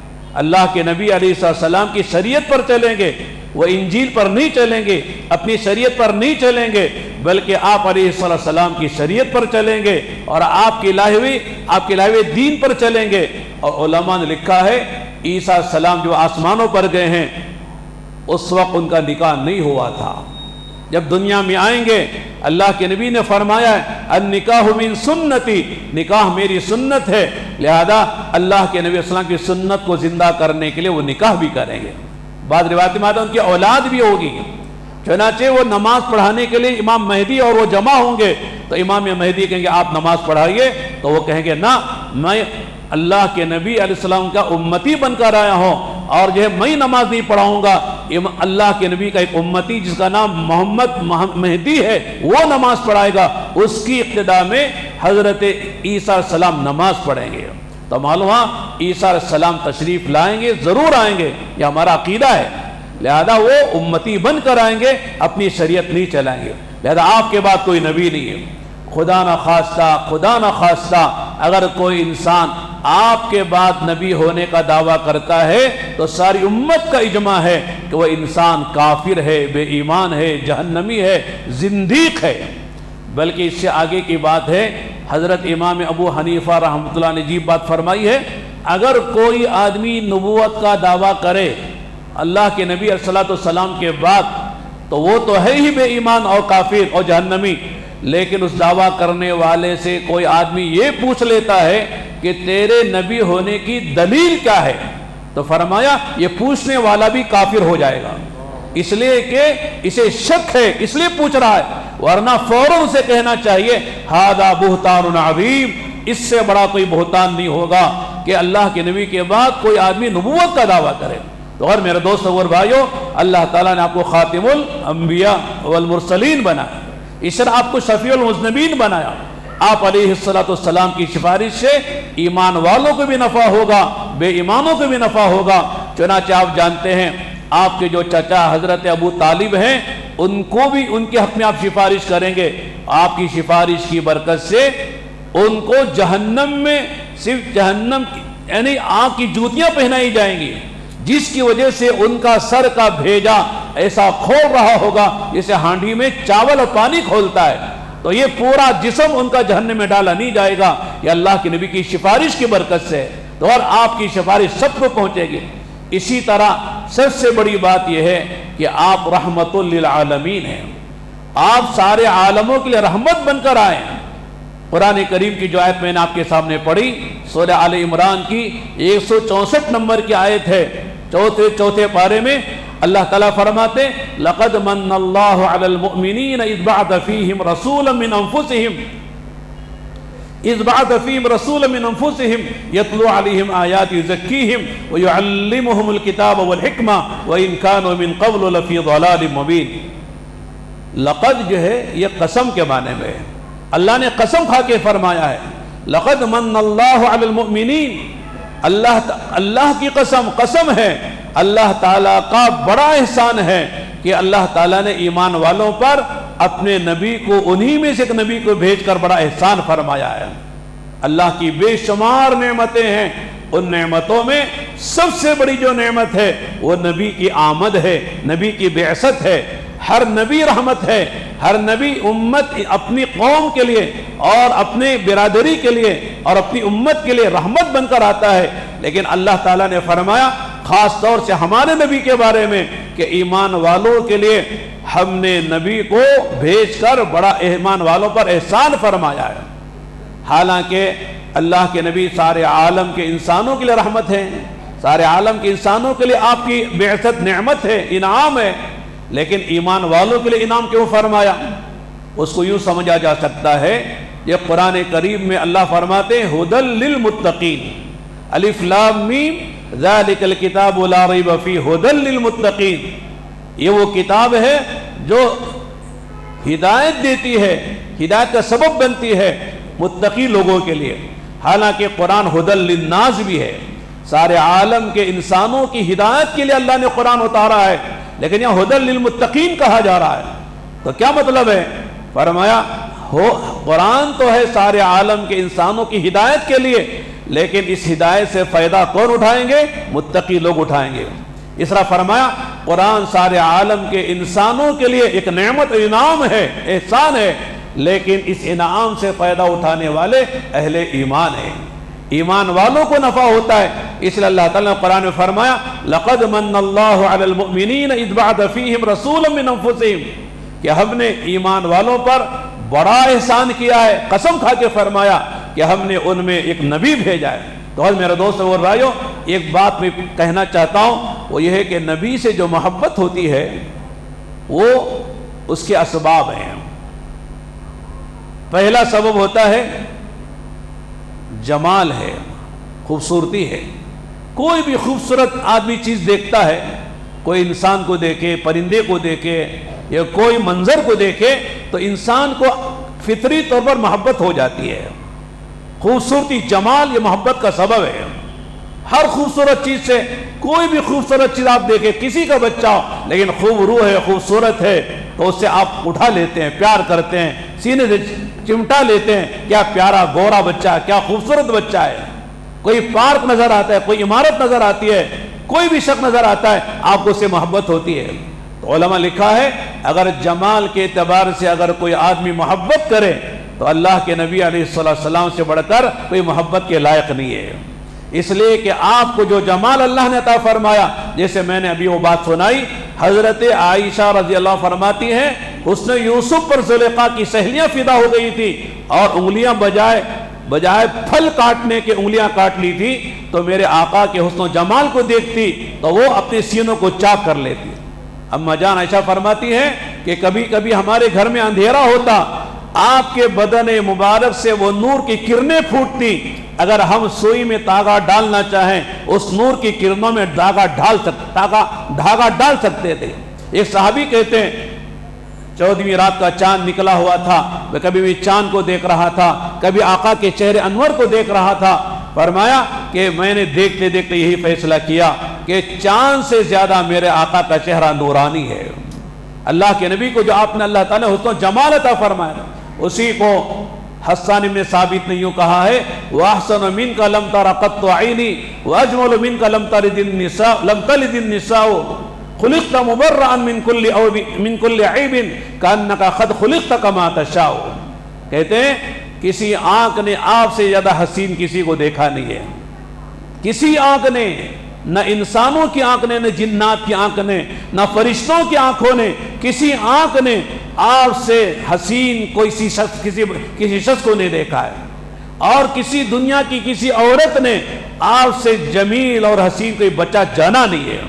اللہ کے نبی علیہ السلام کی شریعت پر چلیں گے، وہ انجیل پر نہیں چلیں گے، اپنی شریعت پر نہیں چلیں گے، بلکہ آپ علیہ السلام کی شریعت پر چلیں گے اور آپ کی لائے ہوئے دین پر چلیں گے۔ اور علماء نے لکھا ہے عیسیٰ السلام جو آسمانوں پر گئے ہیں اس وقت ان کا نکاح نہیں ہوا تھا، جب دنیا میں آئیں گے اللہ کے نبی نے فرمایا ہے النکاح من سنتی، نکاح میری سنت ہے، لہذا اللہ کے نبی صلی اللہ علیہ وسلم کی سنت کو زندہ کرنے کے لیے وہ نکاح بھی کریں گے۔ بعض روایت میں آتا ہے ان کی اولاد بھی ہوگی، چنانچہ وہ نماز پڑھانے کے لیے امام مہدی اور وہ جمع ہوں گے تو امام مہدی کہیں گے آپ نماز پڑھائیے، تو وہ کہیں گے نہ، میں اللہ کے نبی علیہ السلام کا امتی بن کر آیا ہوں اور جو ہے میں نماز نہیں پڑھاؤں گا، اللہ کے نبی کا ایک امتی جس کا نام محمد مہدی ہے وہ نماز پڑھائے گا، اس کی اقتداء میں حضرت عیسیٰ علیہ السلام نماز پڑھیں گے۔ تو معلوم ہوا عیسیٰ علیہ السلام تشریف لائیں گے، ضرور آئیں گے، یہ ہمارا عقیدہ ہے، لہذا وہ امتی بن کر آئیں گے، اپنی شریعت نہیں چلائیں گے، لہذا آپ کے بعد کوئی نبی نہیں ہے۔ خدا نہ خواستہ اگر کوئی انسان آپ کے بعد نبی ہونے کا دعویٰ کرتا ہے تو ساری امت کا اجماع ہے کہ وہ انسان کافر ہے، بے ایمان ہے، جہنمی ہے، زندیق ہے۔ بلکہ اس سے آگے کی بات ہے، حضرت امام ابو حنیفہ رحمۃ اللہ نے عجیب بات فرمائی ہے، اگر کوئی آدمی نبوت کا دعویٰ کرے اللہ کے نبی علیہ السلام کے بعد تو وہ تو ہے ہی بے ایمان اور کافر اور جہنمی، لیکن اس دعویٰ کرنے والے سے کوئی آدمی یہ پوچھ لیتا ہے کہ تیرے نبی ہونے کی دلیل کیا ہے، تو فرمایا یہ پوچھنے والا بھی کافر ہو جائے گا، اس لیے کہ اسے شک ہے اس لیے پوچھ رہا ہے، ورنہ فوراً سے کہنا چاہیے ھذا بہتان عظیم، اس سے بڑا کوئی بہتان نہیں ہوگا کہ اللہ کے نبی کے بعد کوئی آدمی نبوت کا دعویٰ کرے۔ تو اور میرے دوست اور بھائیوں، اللہ تعالیٰ نے آپ کو خاتم الانبیاء والمرسلین بنایا، اس طرح آپ کو شفیع المذنبین بنایا۔ آپ علیہ السلام کی سفارش سے ایمان والوں کو بھی نفع ہوگا، بے ایمانوں کو بھی نفع ہوگا۔ چنانچہ آپ جانتے ہیں آپ کے جو چچا حضرت ابو طالب ہیں ان کو بھی ان کے حق میں آپ سفارش کریں گے، آپ کی سفارش کی برکت سے ان کو جہنم میں صرف جہنم یعنی آگ کی جوتیاں پہنائی جائیں گی، جس کی وجہ سے ان کا سر کا بھیجا ایسا کھول رہا ہوگا جیسے ہانڈی میں چاول اور پانی کھولتا ہے، تو یہ پورا جسم ان کا جہنم میں ڈالا نہیں جائے گا، یہ اللہ کے نبی کی سفارش کی برکت سے، تو اور آپ کی سفارش سب کو پہنچے گی۔ اسی طرح سب سے بڑی بات یہ ہے کہ آپ رحمت للعالمین ہیں، آپ سارے عالموں کے لیے رحمت بن کر آئے ہیں۔ قرآن کریم کی جو آیت میں نے آپ کے سامنے پڑھی سورہ آل عمران کی 164 نمبر کی آیت ہے، چوتھے پارے میں اللہ تعالیٰ فرماتے لقد من اللہ علی المؤمنین اذ بعث فیہم رسولا من انفسہم یتلو علیہم آیات یزکیہم ویعلمہم الکتاب والحکمہ وإن كانوا من قبل لفی ضلال مبین۔ لقد جو ہے یہ قسم کے معنی میں ہے، اللہ نے قسم کھا کے فرمایا ہے لقد من اللہ علی المؤمنین، اللہ کی قسم ہے، اللہ تعالیٰ کا بڑا احسان ہے کہ اللہ تعالیٰ نے ایمان والوں پر اپنے نبی کو، انہی میں سے ایک نبی کو بھیج کر بڑا احسان فرمایا ہے۔ اللہ کی بے شمار نعمتیں ہیں، ان نعمتوں میں سب سے بڑی جو نعمت ہے وہ نبی کی آمد ہے، نبی کی بعثت ہے۔ ہر نبی رحمت ہے، ہر نبی امت اپنی قوم کے لیے اور اپنی برادری کے لیے اور اپنی امت کے لیے رحمت بن کر آتا ہے، لیکن اللہ تعالیٰ نے فرمایا خاص طور سے ہمارے نبی کے بارے میں کہ ایمان والوں کے لیے ہم نے نبی کو بھیج کر بڑا ایمان والوں پر احسان فرمایا ہے۔ حالانکہ اللہ کے نبی سارے عالم کے انسانوں کے لیے رحمت ہے، سارے عالم کے انسانوں کے لیے آپ کی بعثت نعمت ہے، انعام ہے، لیکن ایمان والوں کے لیے انعام کیوں فرمایا؟ اس کو یوں سمجھا جا سکتا ہے، یہ قرآن کریم میں اللہ فرماتے ہیں ھدی للمتقین، الف لام میم ذالک الکتاب لا ریب فیہ ھدی للمتقین، یہ وہ کتاب ہے جو ہدایت دیتی ہے، ہدایت کا سبب بنتی ہے متقی لوگوں کے لیے۔ حالانکہ قرآن ھدی للناس بھی ہے، سارے عالم کے انسانوں کی ہدایت کے لیے اللہ نے قرآن اتارا ہے، لیکن یہاں ھدی للمتقین کہا جا رہا ہے، تو کیا مطلب ہے؟ فرمایا قرآن تو ہے سارے عالم کے انسانوں کی ہدایت کے لیے، لیکن اس ہدایت سے فائدہ کون اٹھائیں گے؟ متقی لوگ اٹھائیں گے۔ اس طرح فرمایا قرآن سارے عالم کے انسانوں کے لیے ایک نعمت، انعام ہے، احسان ہے، لیکن اس انعام سے فائدہ اٹھانے والے اہل ایمان ہیں، ایمان والوں کو نفع ہوتا ہے۔ اس لیے اللہ تعالیٰ نے قرآن میں فرمایا لقد من اللہ علی المؤمنین اذ بعث فیہم رسولا من انفسہم، کہ ہم نے ایمان والوں پر بڑا احسان کیا ہے، قسم کھا کے فرمایا کہ ہم نے ان میں ایک نبی بھیجا ہے۔ تو میرے دوست اور بھائیو، ایک بات میں کہنا چاہتا ہوں، وہ یہ ہے کہ نبی سے جو محبت ہوتی ہے وہ اس کے اسباب ہیں۔ پہلا سبب ہوتا ہے جمال ہے، خوبصورتی ہے۔ کوئی بھی خوبصورت آدمی چیز دیکھتا ہے، کوئی انسان کو دیکھے، پرندے کو دیکھے یا کوئی منظر کو دیکھے تو انسان کو فطری طور پر محبت ہو جاتی ہے۔ خوبصورتی، جمال یہ محبت کا سبب ہے۔ ہر خوبصورت چیز سے، کوئی بھی خوبصورت چیز آپ دیکھیں، کسی کا بچہ ہو لیکن خوب روح ہے، خوبصورت ہے، تو اس سے آپ اٹھا لیتے ہیں، پیار کرتے ہیں، سینے سے چمٹا لیتے ہیں، کیا پیارا گورا بچہ ہے، کیا خوبصورت بچہ ہے۔ کوئی پارک نظر آتا ہے، کوئی عمارت نظر آتی ہے، کوئی بھی شخص نظر آتا ہے، آپ کو اس سے محبت ہوتی ہے۔ تو علماء لکھا ہے اگر جمال کے اعتبار سے اگر کوئی آدمی محبت کرے تو اللہ کے نبی علیہ السلام سے بڑھ کر کوئی محبت کے لائق نہیں ہے۔ اس لیے کہ آپ کو جو جمال اللہ نے عطا فرمایا، جیسے میں نے ابھی وہ بات سنائی، حضرت عائشہ رضی اللہ فرماتی ہیں حسن یوسف پر زلیخا کی سہیلیاں فدا ہو گئی تھی اور انگلیاں بجائے پھل کاٹنے کے انگلیاں کاٹ لی تھی، تو میرے آقا کے حسن و جمال کو دیکھتی تو وہ اپنے سینوں کو چاک کر لیتی۔ اما جان عائشہ فرماتی ہیں کہ کبھی کبھی ہمارے گھر میں اندھیرا ہوتا، آپ کے بدن مبارک سے وہ نور کی کرنیں پھوٹتی، اگر ہم سوئی میں تاغا ڈالنا چاہیں اس نور کی کرنوں میں دھاگا ڈال سکتے تھے۔ ایک صحابی کہتے ہیں 14ویں رات کا چاند نکلا ہوا تھا، میں کبھی بھی چاند کو دیکھ رہا تھا، کبھی آقا کے چہرے انور کو دیکھ رہا تھا۔ فرمایا کہ میں نے دیکھتے دیکھتے یہی فیصلہ کیا کہ چاند سے زیادہ میرے آقا کا چہرہ نورانی ہے۔ اللہ کے نبی کو جو آپ نے اللہ تعالیٰ نے حسن و جمال عطا فرمایا، اسی کو حسان بن ثابت نے یوں کہا ہے وَأَحْسَنُ مِنْكَ لَمْ تَرَ قَطُّ عَيْنِي وَأَجْمَلُ مِنْكَ لَمْ تَلِدِ النِّسَاءُ خُلِقْتَ مُبَرَّأً مِنْ كُلِّ عَيْبٍ كَأَنَّكَ قَدْ خُلِقْتَ كَمَا تَشَاءُ۔ کہتے ہیں کسی آنکھ نے آپ سے زیادہ حسین کسی کو دیکھا نہیں ہے، کسی آنکھ نے، نہ انسانوں کی آنکھ نے، نہ جنات کی آنکھ نے، نہ فرشتوں کی آنکھوں نے، کسی آنکھ نے آپ سے حسین کسی شخص کو نہیں دیکھا ہے۔ اور کسی دنیا کی کسی عورت نے آپ سے جمیل اور حسین کوئی بچہ جانا نہیں ہے۔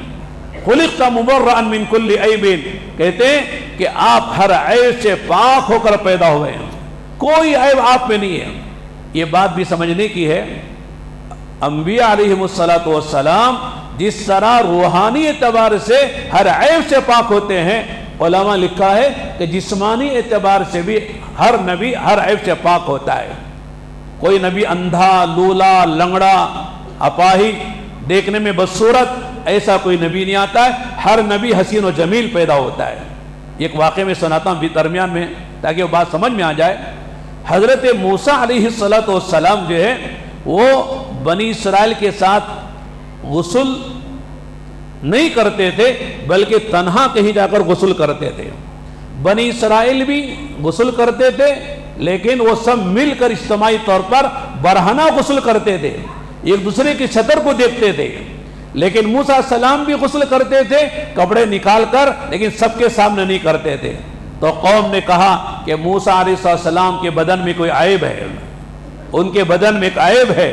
خلقت مبرأ من کل عیب، کہتے ہیں کہ آپ ہر عیب سے پاک ہو کر پیدا ہوئے ہیں، کوئی عیب آپ میں نہیں ہے۔ یہ بات بھی سمجھنے کی ہے، انبیاء علیہم السلام جس طرح روحانی اعتبار سے ہر عیب سے پاک ہوتے ہیں، علماء لکھا ہے کہ جسمانی اعتبار سے بھی ہر نبی ہر عیب سے پاک ہوتا ہے۔ کوئی نبی اندھا، لولا، لنگڑا، اپاہج، دیکھنے میں بدصورت، ایسا کوئی نبی نہیں آتا ہے۔ ہر نبی حسین و جمیل پیدا ہوتا ہے۔ ایک واقعے میں سناتا ہوں درمیان میں تاکہ وہ بات سمجھ میں آ جائے۔ حضرت موسیٰ علیہ السلام جو ہے وہ بنی اسرائیل کے ساتھ غسل نہیں کرتے تھے، بلکہ تنہا کہیں جا کر غسل کرتے تھے۔ بنی اسرائیل بھی غسل کرتے تھے، لیکن وہ سب مل کر اجتماعی طور پر برہنہ غسل کرتے تھے، ایک دوسرے کی چھتر کو دیکھتے تھے۔ لیکن موسیٰ علیہ السلام بھی غسل کرتے تھے کپڑے نکال کر، لیکن سب کے سامنے نہیں کرتے تھے۔ تو قوم نے کہا کہ موسیٰ علیہ السلام کے بدن میں کوئی عیب ہے، ان کے بدن میں ایک عیب ہے۔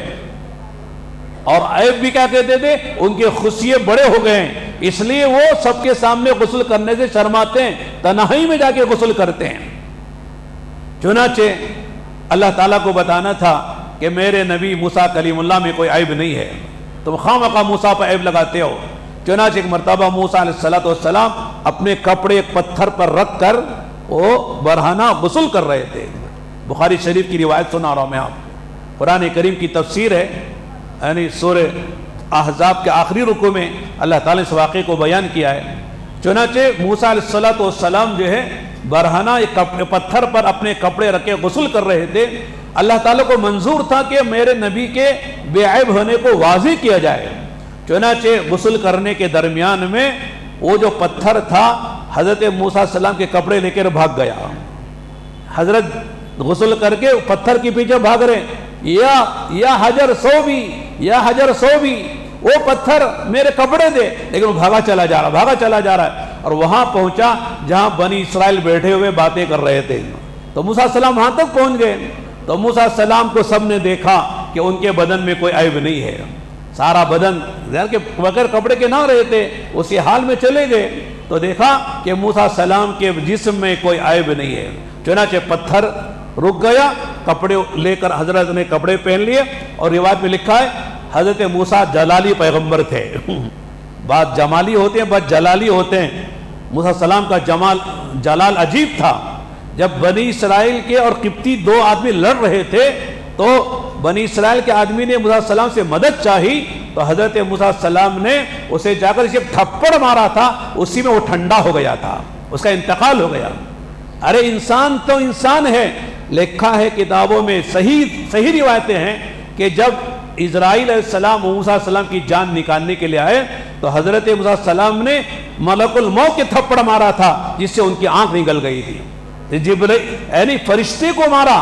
اور عیب بھی کیا کہتے تھے؟ ان کے خصیے بڑے ہو گئے ہیں، اس لیے وہ سب کے سامنے غسل کرنے سے شرماتے ہیں، تنہائی میں جا کے غسل کرتے ہیں۔ چنانچہ اللہ تعالیٰ کو بتانا تھا کہ میرے نبی موسیٰ کلیم اللہ میں کوئی عیب نہیں ہے، تم خواہ موسیٰ پر عیب لگاتے ہو۔ چنانچہ ایک مرتبہ موسیٰ علیہ السلام اپنے کپڑے ایک پتھر پر رکھ کر وہ برہنہ غسل کر رہے تھے۔ بخاری شریف کی روایت سنا رہا ہوں میں آپ کو، قرآن کریم کی تفسیر ہے، یعنی سورہ احزاب کے آخری رکوع میں اللہ تعالیٰ نے اس واقعے کو بیان کیا ہے۔ چنانچہ موسیٰ علیہ السلام جو ہے برہنہ ایک پتھر پر اپنے کپڑے رکھے غسل کر رہے تھے۔ اللہ تعالیٰ کو منظور تھا کہ میرے نبی کے بے عیب ہونے کو واضح کیا جائے۔ چنانچہ غسل کرنے کے درمیان میں وہ جو پتھر تھا حضرت موسیٰ علیہ السلام کے کپڑے لے کر بھاگ گیا۔ حضرت غسل کر کے پتھر کے پیچھے بھاگ رہے، یا حجر سو بھی وہ پتھر میرے کپڑے دے، لیکن وہ بھاگا چلا جا رہا ہے، اور وہاں پہنچا جہاں بنی اسرائیل بیٹھے ہوئے باتیں کر رہے تھے۔ تو موسیٰ علیہ السلام وہاں تک پہنچ گئے، تو موسیٰ علیہ السلام کو سب نے دیکھا کہ ان کے بدن میں کوئی عیب نہیں ہے، سارا بدن کے بغیر کپڑے کے نہ رہے تھے، اسی حال میں چلے گئے۔ تو دیکھا کہ موسیٰ علیہ السلام کے جسم میں کوئی عیب نہیں ہے۔ چنانچہ پتھر رک گیا، کپڑے لے کر حضرت نے کپڑے پہن لیے، اور روایت میں لکھا ہے حضرت موسیٰ جلالی پیغمبر تھے۔ بات جمالی ہوتے ہیں، بات جلالی ہوتے ہیں۔ موسیٰ علیہ السلام کا جلال عجیب تھا۔ جب بنی اسرائیل کے اور قبطی دو آدمی لڑ رہے تھے تو بنی اسرائیل کے آدمی نے موسیٰ علیہ السلام سے مدد چاہی، تو حضرت موسیٰ علیہ السلام نے اسے جا کر جب تھپڑ مارا تھا اسی میں وہ ٹھنڈا ہو گیا تھا، اس کا انتقال ہو گیا۔ ارے انسان تو انسان ہے، لکھا ہے کتابوں میں، صحیح روایتیں ہیں کہ جب اسرائیل علیہ السلام موسیٰ علیہ السلام کی جان نکالنے کے لیے آئے تو حضرت موسیٰ علیہ السلام نے ملک الموت کے تھپڑ مارا تھا جس سے ان کی آنکھ نکل گئی تھی، یعنی فرشتے کو مارا۔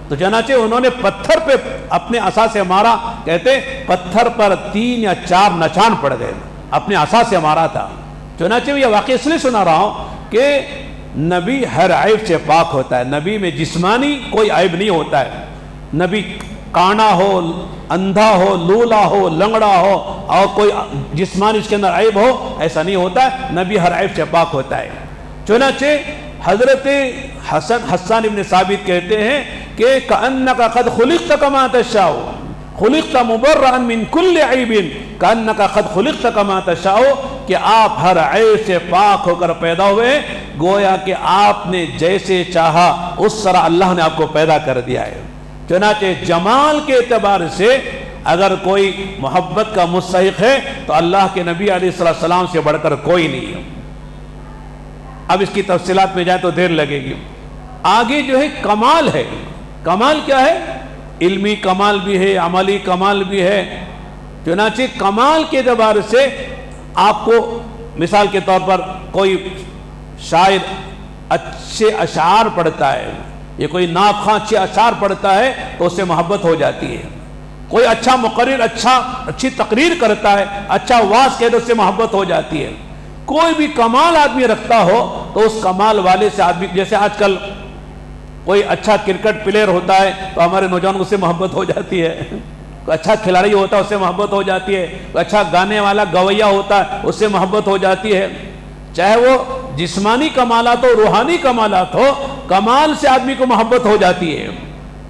تو چنانچہ انہوں نے پتھر پہ اپنے عصا سے مارا، کہتے پتھر پر 3 یا 4 نشان پڑ گئے، اپنے عصا سے مارا تھا۔ چنانچہ یہ واقعہ اس لیے سنا رہا ہوں کہ نبی ہر عیب سے پاک ہوتا ہے، نبی میں جسمانی کوئی عیب نہیں ہوتا ہے۔ نبی کانا ہو، اندھا ہو، لولا ہو، لنگڑا ہو اور کوئی جسمانی اس کے اندر عیب ہو، ایسا نہیں ہوتا ہے، نبی ہر عیب سے پاک ہوتا ہے۔ چنانچہ حضرت حسان ابن ثابت کہتے ہیں کہ کأنک قد خلقت کما تشاء، خلقت مبرئا من کل عیب، کأنک قد خلقت کما تشاء، کہ آپ ہر عیب سے پاک ہو کر پیدا ہوئے، گویا کہ آپ نے جیسے چاہا اس طرح اللہ نے آپ کو پیدا کر دیا ہے۔ چنانچہ جمال کے اعتبار سے اگر کوئی محبت کا مستحق ہے تو اللہ کے نبی علیہ السلام سے بڑھ کر کوئی نہیں ہے۔ اب اس کی تفصیلات میں جائے تو دیر لگے گی۔ آگے جو ہے کمال ہے، کمال کیا ہے؟ علمی کمال بھی ہے، عملی کمال بھی ہے۔ چنانچہ کمال کے اعتبار سے آپ کو مثال کے طور پر کوئی شاعر اچھے اشعار پڑھتا ہے، یہ کوئی ناخواں اچھے اشعار پڑھتا ہے تو اس سے محبت ہو جاتی ہے۔ کوئی اچھا مقرر اچھی تقریر کرتا ہے، اچھا واعظ کہے تو اس سے محبت ہو جاتی ہے۔ کوئی بھی کمال آدمی رکھتا ہو تو اس کمال والے سے آدمی، جیسے آج کل کوئی اچھا کرکٹ پلیئر ہوتا ہے تو ہمارے نوجوان اس سے محبت ہو جاتی ہے، کوئی اچھا کھلاڑی ہوتا ہے اس سے محبت ہو جاتی ہے، کوئی اچھا گانے والا گویا ہوتا ہے اس سے محبت ہو جاتی ہے، چاہے وہ جسمانی کمالات ہو روحانی کمالات ہو، کمال سے آدمی کو محبت ہو جاتی ہے۔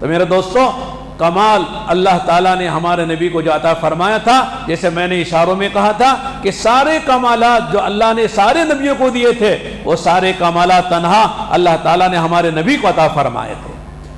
تو میرے دوستو، کمال اللہ تعالیٰ نے ہمارے نبی کو جو عطا فرمایا تھا، جیسے میں نے اشاروں میں کہا تھا کہ سارے کمالات جو اللہ نے سارے نبیوں کو دیے تھے، وہ سارے کمالات تنہا اللہ تعالیٰ نے ہمارے نبی کو عطا فرمائے تھے۔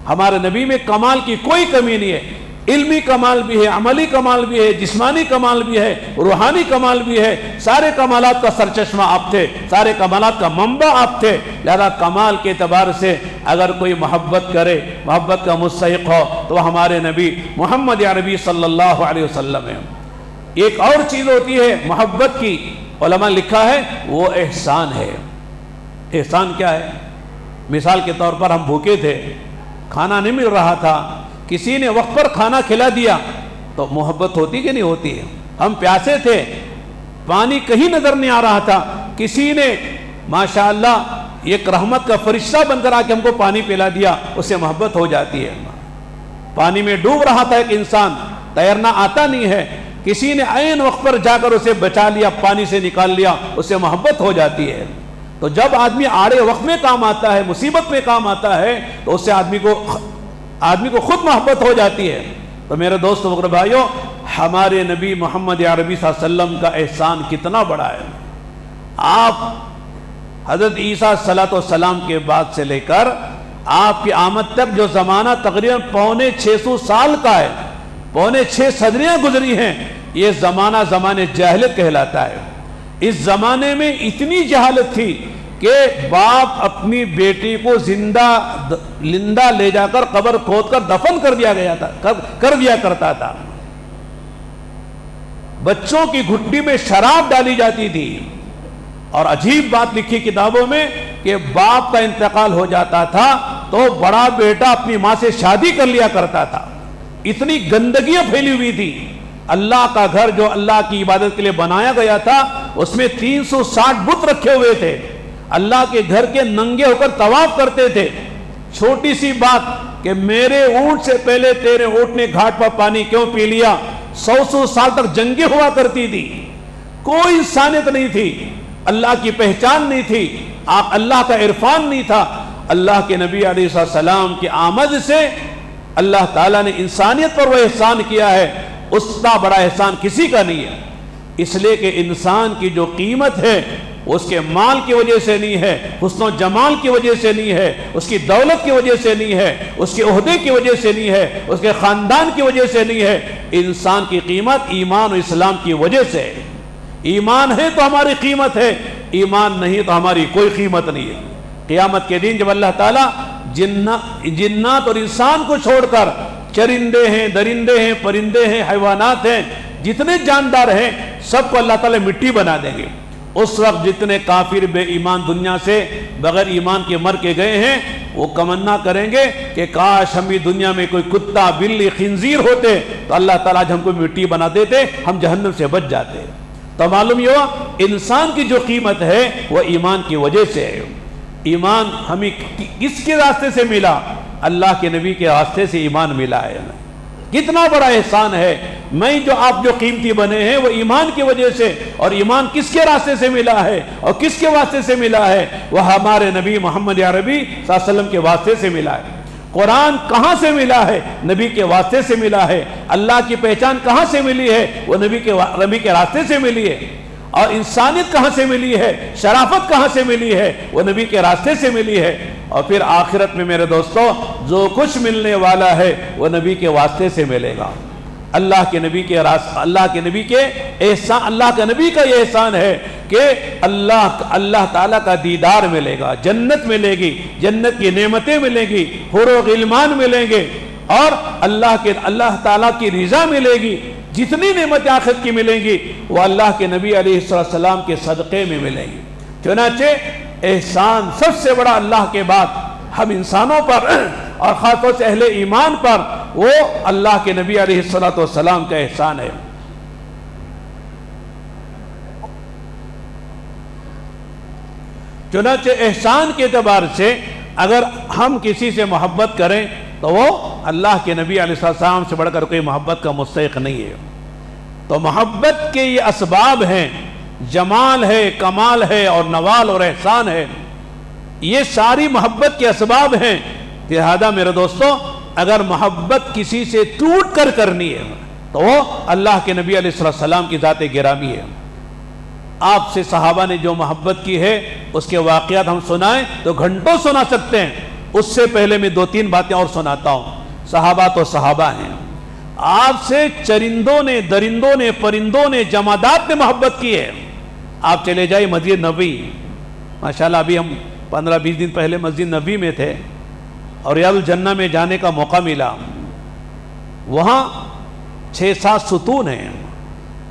ہمارے نبی میں کمال کی کوئی کمی نہیں ہے، علمی کمال بھی ہے، عملی کمال بھی ہے، جسمانی کمال بھی ہے، روحانی کمال بھی ہے، سارے کمالات کا سرچشمہ آپ تھے، سارے کمالات کا منبع آپ تھے۔ لہذا کمال کے اعتبار سے اگر کوئی محبت کرے، محبت کا مستحق ہو، تو ہمارے نبی محمد عربی صلی اللہ علیہ وسلم ہے۔ ایک اور چیز ہوتی ہے محبت کی، علماء لکھا ہے وہ احسان ہے۔ احسان کیا ہے؟ مثال کے طور پر ہم بھوکے تھے، کھانا نہیں مل رہا تھا، کسی نے وقت پر کھانا کھلا دیا تو محبت ہوتی کہ نہیں ہوتی ہے؟ ہم پیاسے تھے، پانی کہیں نظر نہیں آ رہا تھا، کسی نے ماشاءاللہ ایک رحمت کا فرشتہ بن کر آ کے ہم کو پانی پلا دیا، اس سے محبت ہو جاتی ہے۔ پانی میں ڈوب رہا تھا ایک انسان، تیرنا آتا نہیں ہے، کسی نے عین وقت پر جا کر اسے بچا لیا، پانی سے نکال لیا، اس سے محبت ہو جاتی ہے۔ تو جب آدمی آڑے وقت میں کام آتا ہے، مصیبت میں کام آتا ہے، تو اس سے آدمی کو خود محبت ہو جاتی ہے۔ تو میرے دوست و بھائیوں، ہمارے نبی محمد عربی صلی اللہ علیہ وسلم کا احسان کتنا بڑا ہے۔ آپ حضرت عیسیٰ صلاۃ والسلام کے بعد سے لے کر آپ کی آمد تک جو زمانہ تقریباً 650 سال کا ہے، 6.25 صدیاں گزری ہیں، یہ زمانہ زمانے جاہلیت کہلاتا ہے۔ اس زمانے میں اتنی جہالت تھی کہ باپ اپنی بیٹی کو زندہ لے جا کر قبر کھود کر دفن کر دیا کرتا تھا۔ بچوں کی گھٹی میں شراب ڈالی جاتی تھی، اور عجیب بات لکھی کتابوں میں کہ باپ کا انتقال ہو جاتا تھا تو بڑا بیٹا اپنی ماں سے شادی کر لیا کرتا تھا۔ اتنی گندگیاں پھیلی ہوئی تھی۔ اللہ کا گھر جو اللہ کی عبادت کے لیے بنایا گیا تھا، اس میں 360 بت رکھے ہوئے تھے۔ اللہ کے گھر کے ننگے ہو کر طواف کرتے تھے۔ چھوٹی سی بات کہ میرے اونٹ سے پہلے تیرے اونٹ نے گھاٹ پر پانی کیوں پی لیا، 100 سال تک جنگیں ہوا کرتی تھی، کوئی انسانیت نہیں تھی، اللہ کی پہچان نہیں تھی، اللہ کا عرفان نہیں تھا۔ اللہ کے نبی علیہ السلام کی آمد سے اللہ تعالیٰ نے انسانیت پر وہ احسان کیا ہے، اس کا بڑا احسان کسی کا نہیں ہے۔ اس لیے کہ انسان کی جو قیمت ہے اس کے مال کی وجہ سے نہیں ہے، حسن و جمال کی وجہ سے نہیں ہے، اس کی دولت کی وجہ سے نہیں ہے، اس کے عہدے کی وجہ سے نہیں ہے، اس کے خاندان کی وجہ سے نہیں ہے۔ انسان کی قیمت ایمان و اسلام کی وجہ سے ہے۔ ایمان ہے تو ہماری قیمت ہے، ایمان نہیں تو ہماری کوئی قیمت نہیں ہے۔ قیامت کے دن جب اللہ تعالیٰ جنات اور انسان کو چھوڑ کر چرندے ہیں، درندے ہیں، پرندے ہیں، حیوانات ہیں، جتنے جاندار ہیں، سب کو اللہ تعالیٰ مٹی بنا دیں گے۔ اس وقت جتنے کافر بے ایمان دنیا سے بغیر ایمان کے مر کے گئے ہیں، وہ تمنا کریں گے کہ کاش ہم بھی دنیا میں کوئی کتا، بلی، خنزیر ہوتے تو اللہ تعالیٰ ہم کو مٹی بنا دیتے، ہم جہنم سے بچ جاتے۔ تو معلوم یہ ہوا انسان کی جو قیمت ہے وہ ایمان کی وجہ سے ہے۔ ایمان ہمیں کس کے راستے سے ملا؟ اللہ کے نبی کے راستے سے ایمان ملا ہے۔ کتنا بڑا احسان ہے۔ میں جو آپ جو قیمتی بنے ہیں وہ ایمان کی وجہ سے، اور ایمان کس کے راستے سے ملا ہے اور کس کے واسطے سے ملا ہے؟ وہ ہمارے نبی محمد عربی صلی اللہ علیہ وسلم کے واسطے سے ملا ہے۔ قرآن کہاں سے ملا ہے؟ نبی کے واسطے سے ملا ہے۔ اللہ کی پہچان کہاں سے ملی ہے؟ وہ نبی کے راستے سے ملی ہے۔ اور انسانیت کہاں سے ملی ہے؟ شرافت کہاں سے ملی ہے؟ وہ نبی کے راستے سے ملی ہے۔ اور پھر آخرت میں میرے دوستو جو کچھ ملنے والا ہے وہ نبی کے واسطے سے ملے گا۔ اللہ کے نبی کے احسان، اللہ کا نبی کا یہ احسان ہے کہ اللہ تعالیٰ کا دیدار ملے گا، جنت ملے گی، جنت کی نعمتیں ملیں گی، حور و غلمان ملیں گے، اور اللہ تعالیٰ کی رضا ملے گی۔ جتنی نعمتیں آخرت کی ملیں گی وہ اللہ کے نبی علیہ السلام کے صدقے میں ملیں گی۔ چنانچہ احسان سب سے بڑا اللہ کے بعد ہم انسانوں پر اور خاص طور سے اہل ایمان پر وہ اللہ کے نبی علیہ السلام کا احسان ہے۔ چنانچہ احسان کے اعتبار سے اگر ہم کسی سے محبت کریں تو وہ اللہ کے نبی علیہ السلام سے بڑھ کر کوئی محبت کا مستحق نہیں ہے۔ تو محبت کے یہ اسباب ہیں، جمال ہے، کمال ہے اور نوال اور احسان ہے، یہ ساری محبت کے اسباب ہیں۔ لہذا میرے دوستو، اگر محبت کسی سے ٹوٹ کر کرنی ہے تو وہ اللہ کے نبی علیہ السلام کی ذات گرامی ہے۔ آپ سے صحابہ نے جو محبت کی ہے اس کے واقعات ہم سنائیں تو گھنٹوں سنا سکتے ہیں۔ اس سے پہلے میں 2-3 باتیں اور سناتا ہوں۔ صحابہ تو صحابہ ہیں، آپ سے چرندوں نے، درندوں نے، پرندوں نے، جمادات نے محبت کی ہے۔ آپ چلے جائیں مسجد نبوی، ماشاءاللہ ابھی ہم 15-20 دن پہلے مسجد نبوی میں تھے اور ریاض الجنہ میں جانے کا موقع ملا۔ وہاں 6-7 ستون ہیں،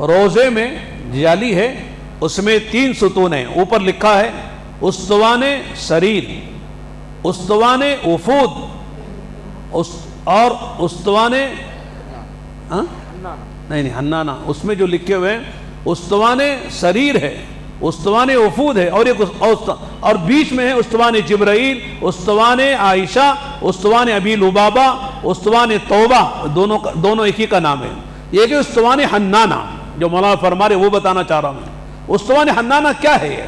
روزے میں جالی ہے، اس میں 3 ستون ہیں، اوپر لکھا ہے استوان سریر، استوان وفود اور استوان نہیں حنانہ، اس میں جو لکھے ہوئے ہیں استوان سریر ہے، استوان وفود ہے، اور بیچ میں ہے استوان جبرائیل، استوان عائشہ، استوان ابی لبابہ، استوان توبہ، دونوں ایک ہی کا نام ہے۔ یہ کہ استوان حنانہ جو مولانا فرما رہے وہ بتانا چاہ رہا ہوں۔ استوان حنانہ کیا ہے؟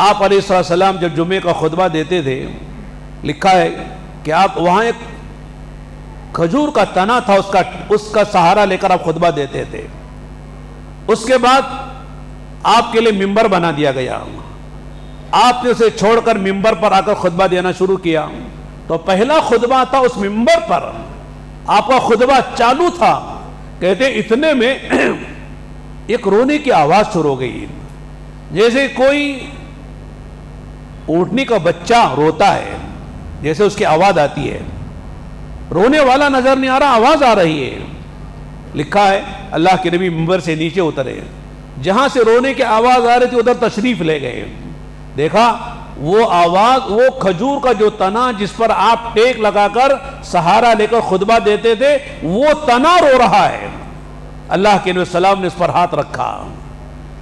آپ علیہ السلام جب جمعے کا خطبہ دیتے تھے، لکھا ہے کہ آپ وہاں ایک کھجور کا تنا تھا، اس کا سہارا لے کر آپ خطبہ دیتے تھے۔ اس کے بعد آپ کے لیے ممبر بنا دیا گیا، آپ نے اسے چھوڑ کر ممبر پر آ کر خطبہ دینا شروع کیا۔ تو پہلا خطبہ تھا اس ممبر پر، آپ کا خطبہ چالو تھا، کہتے اتنے میں ایک رونے کی آواز شروع ہو گئی، جیسے کوئی اونٹنی کا بچہ روتا ہے، جیسے اس کی آواز آتی ہے۔ رونے والا نظر نہیں آ رہا، آواز آ رہی ہے۔ لکھا ہے اللہ کے نبی ممبر سے نیچے اترے، جہاں سے رونے کی آواز آ رہی تھی ادھر تشریف لے گئے، دیکھا وہ آواز، وہ کھجور کا جو تنا جس پر آپ ٹیک لگا کر سہارا لے کر خطبہ دیتے تھے، وہ تنا رو رہا ہے۔ اللہ کے نبی السلام نے اس پر ہاتھ رکھا۔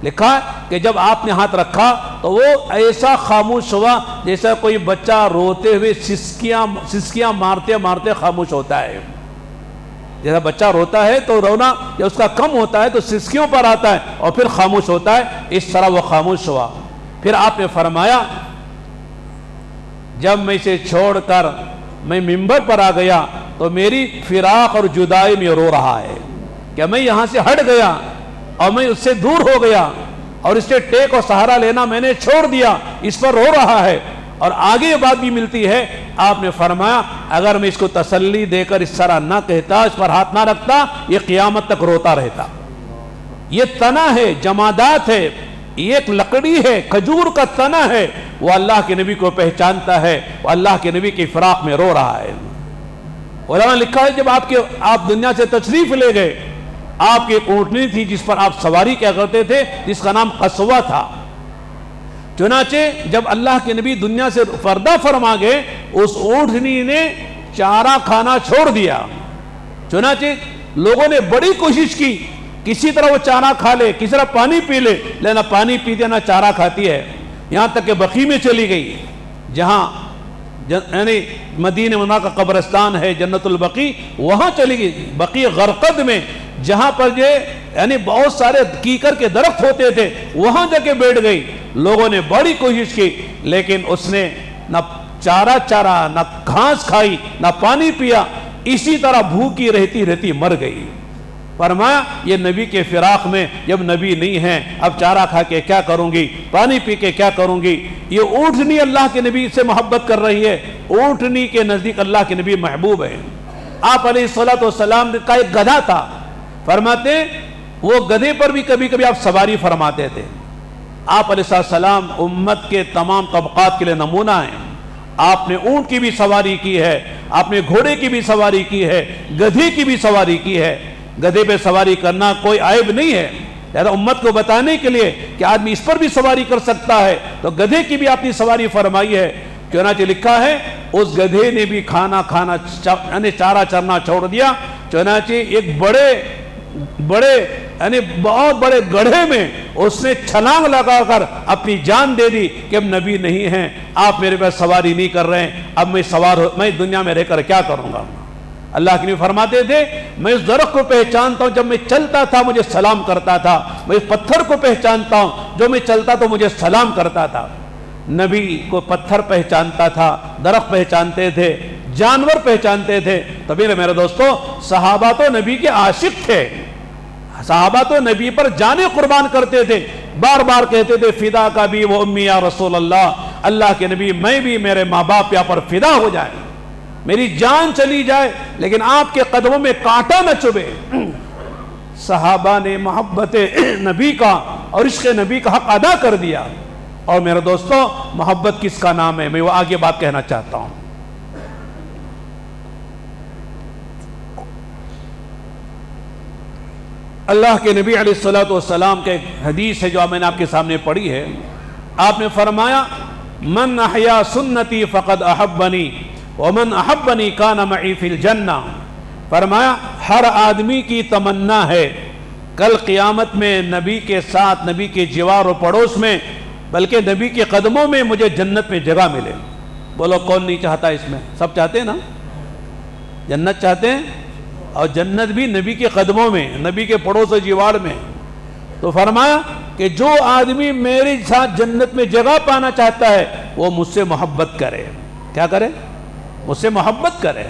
لکھا کہ جب آپ نے ہاتھ رکھا تو وہ ایسا خاموش ہوا جیسا کوئی بچہ روتے ہوئے سسکیاں مارتے مارتے خاموش ہوتا ہے۔ جیسا بچہ روتا ہے تو رونا جب اس کا کم ہوتا ہے تو سسکیوں پر آتا ہے اور پھر خاموش ہوتا ہے، اس طرح وہ خاموش ہوا۔ پھر آپ نے فرمایا جب میں اسے چھوڑ کر میں ممبر پر آ گیا تو میری فراق اور جدائی میں رو رہا ہے کہ میں یہاں سے ہٹ گیا اور میں اس سے دور ہو گیا اور اس سے ٹیک اور سہارا لینا میں نے چھوڑ دیا، اس پر رو رہا ہے۔ اور آگے یہ بات بھی ملتی ہے، آپ نے فرمایا اگر میں اس کو تسلی دے کر اس طرح نہ کہتا، اس پر ہاتھ نہ رکھتا، یہ قیامت تک روتا رہتا۔ یہ تنا ہے، جمادات ہے، یہ ایک لکڑی ہے، کھجور کا تنا ہے، وہ اللہ کے نبی کو پہچانتا ہے، وہ اللہ کے نبی کی فراق میں رو رہا ہے۔ علماء لکھا ہے جب آپ دنیا سے تشریف لے گئے، آپ کی ایک اونٹنی تھی جس پر آپ سواری کیا کرتے تھے، جس کا نام قصوہ تھا۔ چنانچہ جب اللہ کے نبی دنیا سے پردہ فرما گئے، اس اونٹنی نے چارہ کھانا چھوڑ دیا۔ چنانچہ لوگوں نے بڑی کوشش کی کسی طرح وہ چارہ کھا لے، کسی طرح پانی پی لے، لینا پانی پیتے نہ چارہ کھاتی ہے، یہاں تک کہ بقیع میں چلی گئی، جہاں یعنی مدینہ منورہ کا قبرستان ہے جنت البقیع، وہاں چلی گئی۔ بقیع غرقد میں جہاں پر یعنی بہت سارے کیکر کے درخت ہوتے تھے، وہاں جا کے بیٹھ گئی۔ لوگوں نے بڑی کوشش کی لیکن اس نے نہ چارہ نہ گھاس کھائی نہ پانی پیا، اسی طرح بھوکی رہتی رہتی مر گئی۔ فرمایا یہ نبی کے فراق میں جب نبی نہیں ہیں، اب چارہ کھا کے کیا کروں گی، پانی پی کے کیا کروں گی۔ یہ اونٹنی اللہ کے نبی سے محبت کر رہی ہے، اونٹنی کے نزدیک اللہ کے نبی محبوب ہے۔ آپ علیہ السلام کا ایک گدھا تھا، فرماتے وہ گدھے پر بھی کبھی کبھی آپ سواری فرماتے تھے۔ آپ علیہ السلام امت کے تمام طبقات کے لیے نمونہ ہیں۔ آپ نے اونٹ کی بھی سواری کی ہے، آپ نے گھوڑے کی بھی سواری کی ہے، گدھے کی بھی سواری کی ہے۔ گدھے پہ سواری کرنا کوئی عیب نہیں ہے، لہذا امت کو بتانے کے لیے کہ آدمی اس پر بھی سواری کر سکتا ہے تو گدھے کی بھی اپنی سواری فرمائی ہے۔ چنانچہ لکھا ہے اس گدھے نے بھی کھانا یعنی چارہ چرنا چھوڑ دیا۔ چنانچہ ایک بڑے بڑے یعنی بہت بڑے گڑھے میں اس نے چھلانگ لگا کر اپنی جان دے دی کہ اب نبی نہیں ہیں، آپ میرے پاس سواری نہیں کر رہے ہیں، اب میں دنیا میں رہ کر کیا کروں گا۔ اللہ کے نبی فرماتے تھے میں اس درخت کو پہچانتا ہوں، جب میں چلتا تھا مجھے سلام کرتا تھا، میں اس پتھر کو پہچانتا ہوں، جو میں چلتا تو مجھے سلام کرتا تھا۔ نبی کو پتھر پہچانتا تھا، درخت پہچانتے تھے، جانور پہچانتے تھے۔ تبھی میرے دوستو صحابہ تو نبی کے عاشق تھے، صحابہ تو نبی پر جانیں قربان کرتے تھے، بار بار کہتے تھے فدا کا بھی وہ امی یا رسول اللہ کے نبی میں بھی میرے ماں باپ یہاں پر فدا ہو جائے، میری جان چلی جائے لیکن آپ کے قدموں میں کانٹا نہ چبھے۔ صحابہ نے محبت نبی کا اور عشق نبی کا حق ادا کر دیا۔ اور میرے دوستو محبت کس کا نام ہے، میں وہ آگے بات کہنا چاہتا ہوں۔ اللہ کے نبی علیہ السلام کے ایک حدیث ہے جو میں نے آپ کے سامنے پڑھی ہے۔ آپ نے فرمایا من احیا سنتی فقد احبنی ومن احبنی کان معی فی الجنہ۔ فرمایا ہر آدمی کی تمنا ہے کل قیامت میں نبی کے ساتھ، نبی کے جوار و پڑوس میں، بلکہ نبی کے قدموں میں مجھے جنت میں جگہ ملے۔ بولو کون نہیں چاہتا اس میں؟ سب چاہتے ہیں نا، جنت چاہتے ہیں، اور جنت بھی نبی کے قدموں میں، نبی کے پڑوس و جوار میں۔ تو فرمایا کہ جو آدمی میرے ساتھ جنت میں جگہ پانا چاہتا ہے وہ مجھ سے محبت کرے۔ کیا کرے؟ مجھ سے محبت کرے۔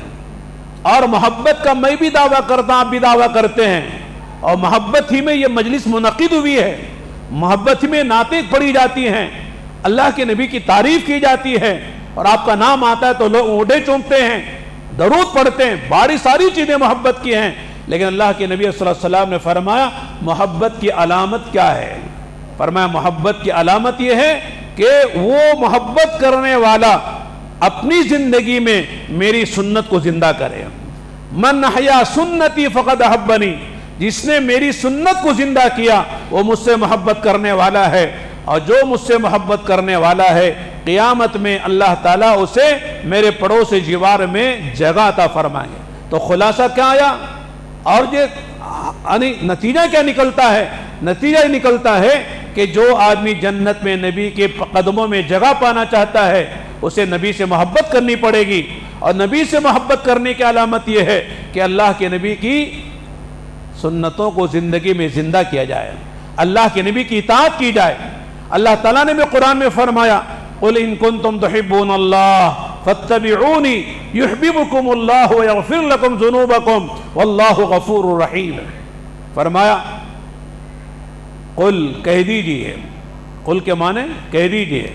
اور محبت کا میں بھی دعویٰ کرتا ہوں، آپ بھی دعویٰ کرتے ہیں، اور محبت ہی میں یہ مجلس منعقد ہوئی ہے، محبت ہی میں نعتیں پڑھی جاتی ہیں، اللہ کے نبی کی تعریف کی جاتی ہے، اور آپ کا نام آتا ہے تو لوگ اونٹیں چومتے ہیں، درود پڑھتے ہیں، بڑی ساری چیزیں محبت کی ہیں۔ لیکن اللہ کے نبی صلی اللہ علیہ وسلم نے فرمایا محبت کی علامت کیا ہے؟ فرمایا محبت کی علامت یہ ہے کہ وہ محبت کرنے والا اپنی زندگی میں میری سنت کو زندہ کرے۔ من احیا سنتی فقد احبنی، جس نے میری سنت کو زندہ کیا وہ مجھ سے محبت کرنے والا ہے، اور جو مجھ سے محبت کرنے والا ہے قیامت میں اللہ تعالیٰ اسے میرے پڑوس جوار میں جگہ عطا فرمائیں گے۔ تو خلاصہ کیا آیا؟ اور یہ نتیجہ کیا نکلتا ہے؟ نتیجہ یہ نکلتا ہے کہ جو آدمی جنت میں نبی کے قدموں میں جگہ پانا چاہتا ہے اسے نبی سے محبت کرنی پڑے گی، اور نبی سے محبت کرنے کی علامت یہ ہے کہ اللہ کے نبی کی سنتوں کو زندگی میں زندہ کیا جائے، اللہ کے نبی کی اطاعت کی جائے۔ اللہ تعالیٰ نے بھی قرآن میں فرمایا قُلْ إِن كُنتُمْ تُحِبُّونَ اللَّهَ فَاتَّبِعُونِي يُحْبِبُكُمُ اللَّهُ وَيَغْفِرْ لَكُمْ ذُنُوبَكُمْ وَاللَّهُ غَفُورٌ رَحِيمٌ۔ فرمایا قل کہہ دیجئے، قل کے معنی کہہ دیجئے،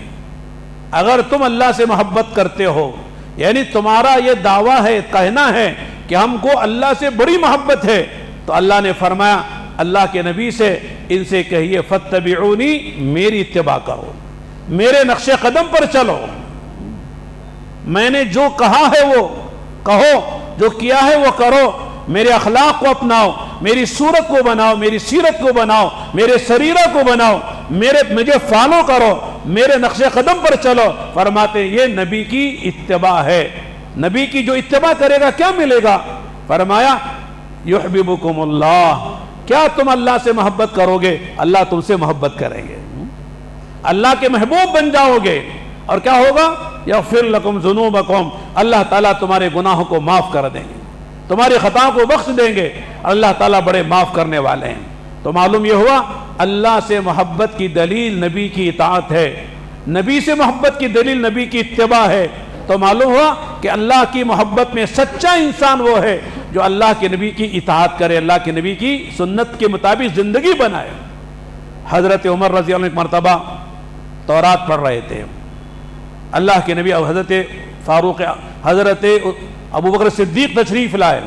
اگر تم اللہ سے محبت کرتے ہو، یعنی تمہارا یہ دعویٰ ہے، کہنا ہے کہ ہم کو اللہ سے بڑی محبت ہے، تو اللہ نے فرمایا اللہ کے نبی سے ان سے کہیے فَاتَّبِعُونِی، میری اتباع کرو، میرے نقش قدم پر چلو، میں نے جو کہا ہے وہ کہو، جو کیا ہے وہ کرو، میرے اخلاق کو اپناؤ، میری صورت کو بناؤ، میری سیرت کو بناؤ، میرے سریرہ کو بناؤ، مجھے فالو کرو، میرے نقش قدم پر چلو۔ فرماتے ہیں یہ نبی کی اتباع ہے۔ نبی کی جو اتباع کرے گا کیا ملے گا؟ فرمایا یحببکم اللہ، کیا تم اللہ سے محبت کرو گے؟ اللہ تم سے محبت کریں گے، اللہ کے محبوب بن جاؤ گے، اور کیا ہوگا؟ یغفر لکم ذنوبکم، اللہ تعالیٰ تمہارے گناہوں کو معاف کر دیں گے، تمہاری خطاؤں کو بخش دیں گے، اللہ تعالیٰ بڑے معاف کرنے والے ہیں۔ تو معلوم یہ ہوا اللہ سے محبت کی دلیل نبی کی اطاعت ہے، نبی سے محبت کی دلیل نبی کی اتباع ہے۔ تو معلوم ہوا کہ اللہ کی محبت میں سچا انسان وہ ہے جو اللہ کے نبی کی اطاعت کرے، اللہ کے نبی کی سنت کے مطابق زندگی بنائے۔ حضرت عمر رضی اللہ عنہ ایک مرتبہ تورات پڑھ رہے تھے، اللہ کے نبی اور حضرت ابو بکر صدیق تشریف لائے۔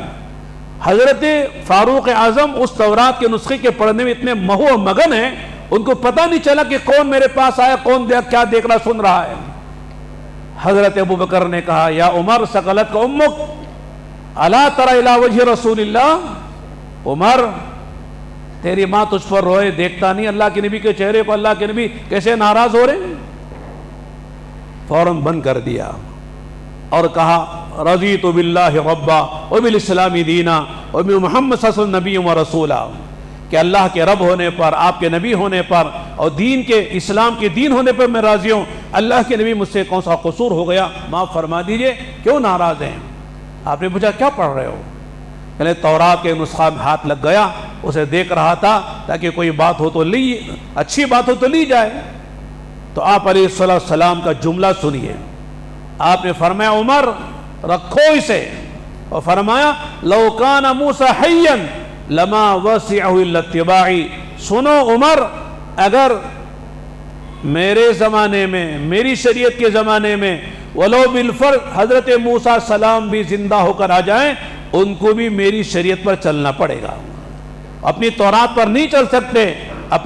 حضرت فاروق اعظم اس تورات کے نسخے کے پڑھنے میں اتنے مہو و مگن ہیں، ان کو پتہ نہیں چلا کہ کون میرے پاس آیا، کون کیا دیکھ رہا سن رہا ہے۔ حضرت ابو بکر نے کہا یا عمر ثقلت کا امک الا تری الی وجہ رسول اللہ، عمر تیری ماں تجھ پر روئے، دیکھتا نہیں اللہ کے نبی کے چہرے کو، اللہ کے نبی کیسے ناراض ہو رہے ہیں؟ فوراً بند کر دیا اور کہا رضیت باللہ ربا وبالاسلام دینا، میں محمد صلی اللہ علیہ وسلم نبی و رسولہ، کہ اللہ کے رب ہونے پر، آپ کے نبی ہونے پر اور دین کے، اسلام کے دین ہونے پر میں راضی ہوں۔ اللہ کے نبی مجھ سے کون سا قصور ہو گیا، معاف فرما دیجئے، کیوں ناراض ہیں؟ آپ نے پوچھا کیا پڑھ رہے ہو؟ کہ تورات کے نسخہ میں ہاتھ لگ گیا، اسے دیکھ رہا تھا تاکہ کوئی بات ہو تو اچھی بات ہو تو لی جائے۔ تو آپ علیہ السلام کا جملہ سنیے، آپ نے فرمایا عمر رکھو اسے، اور فرمایا لو کان موسیٰ حیا لما وسعہ الا اتباعی، سنو عمر، اگر میرے زمانے میں، میری شریعت کے زمانے میں ولو بالفرض حضرت موسیٰ السلام بھی زندہ ہو کر آ جائیں، ان کو بھی میری شریعت پر چلنا پڑے گا، اپنی تورات پر نہیں چل سکتے،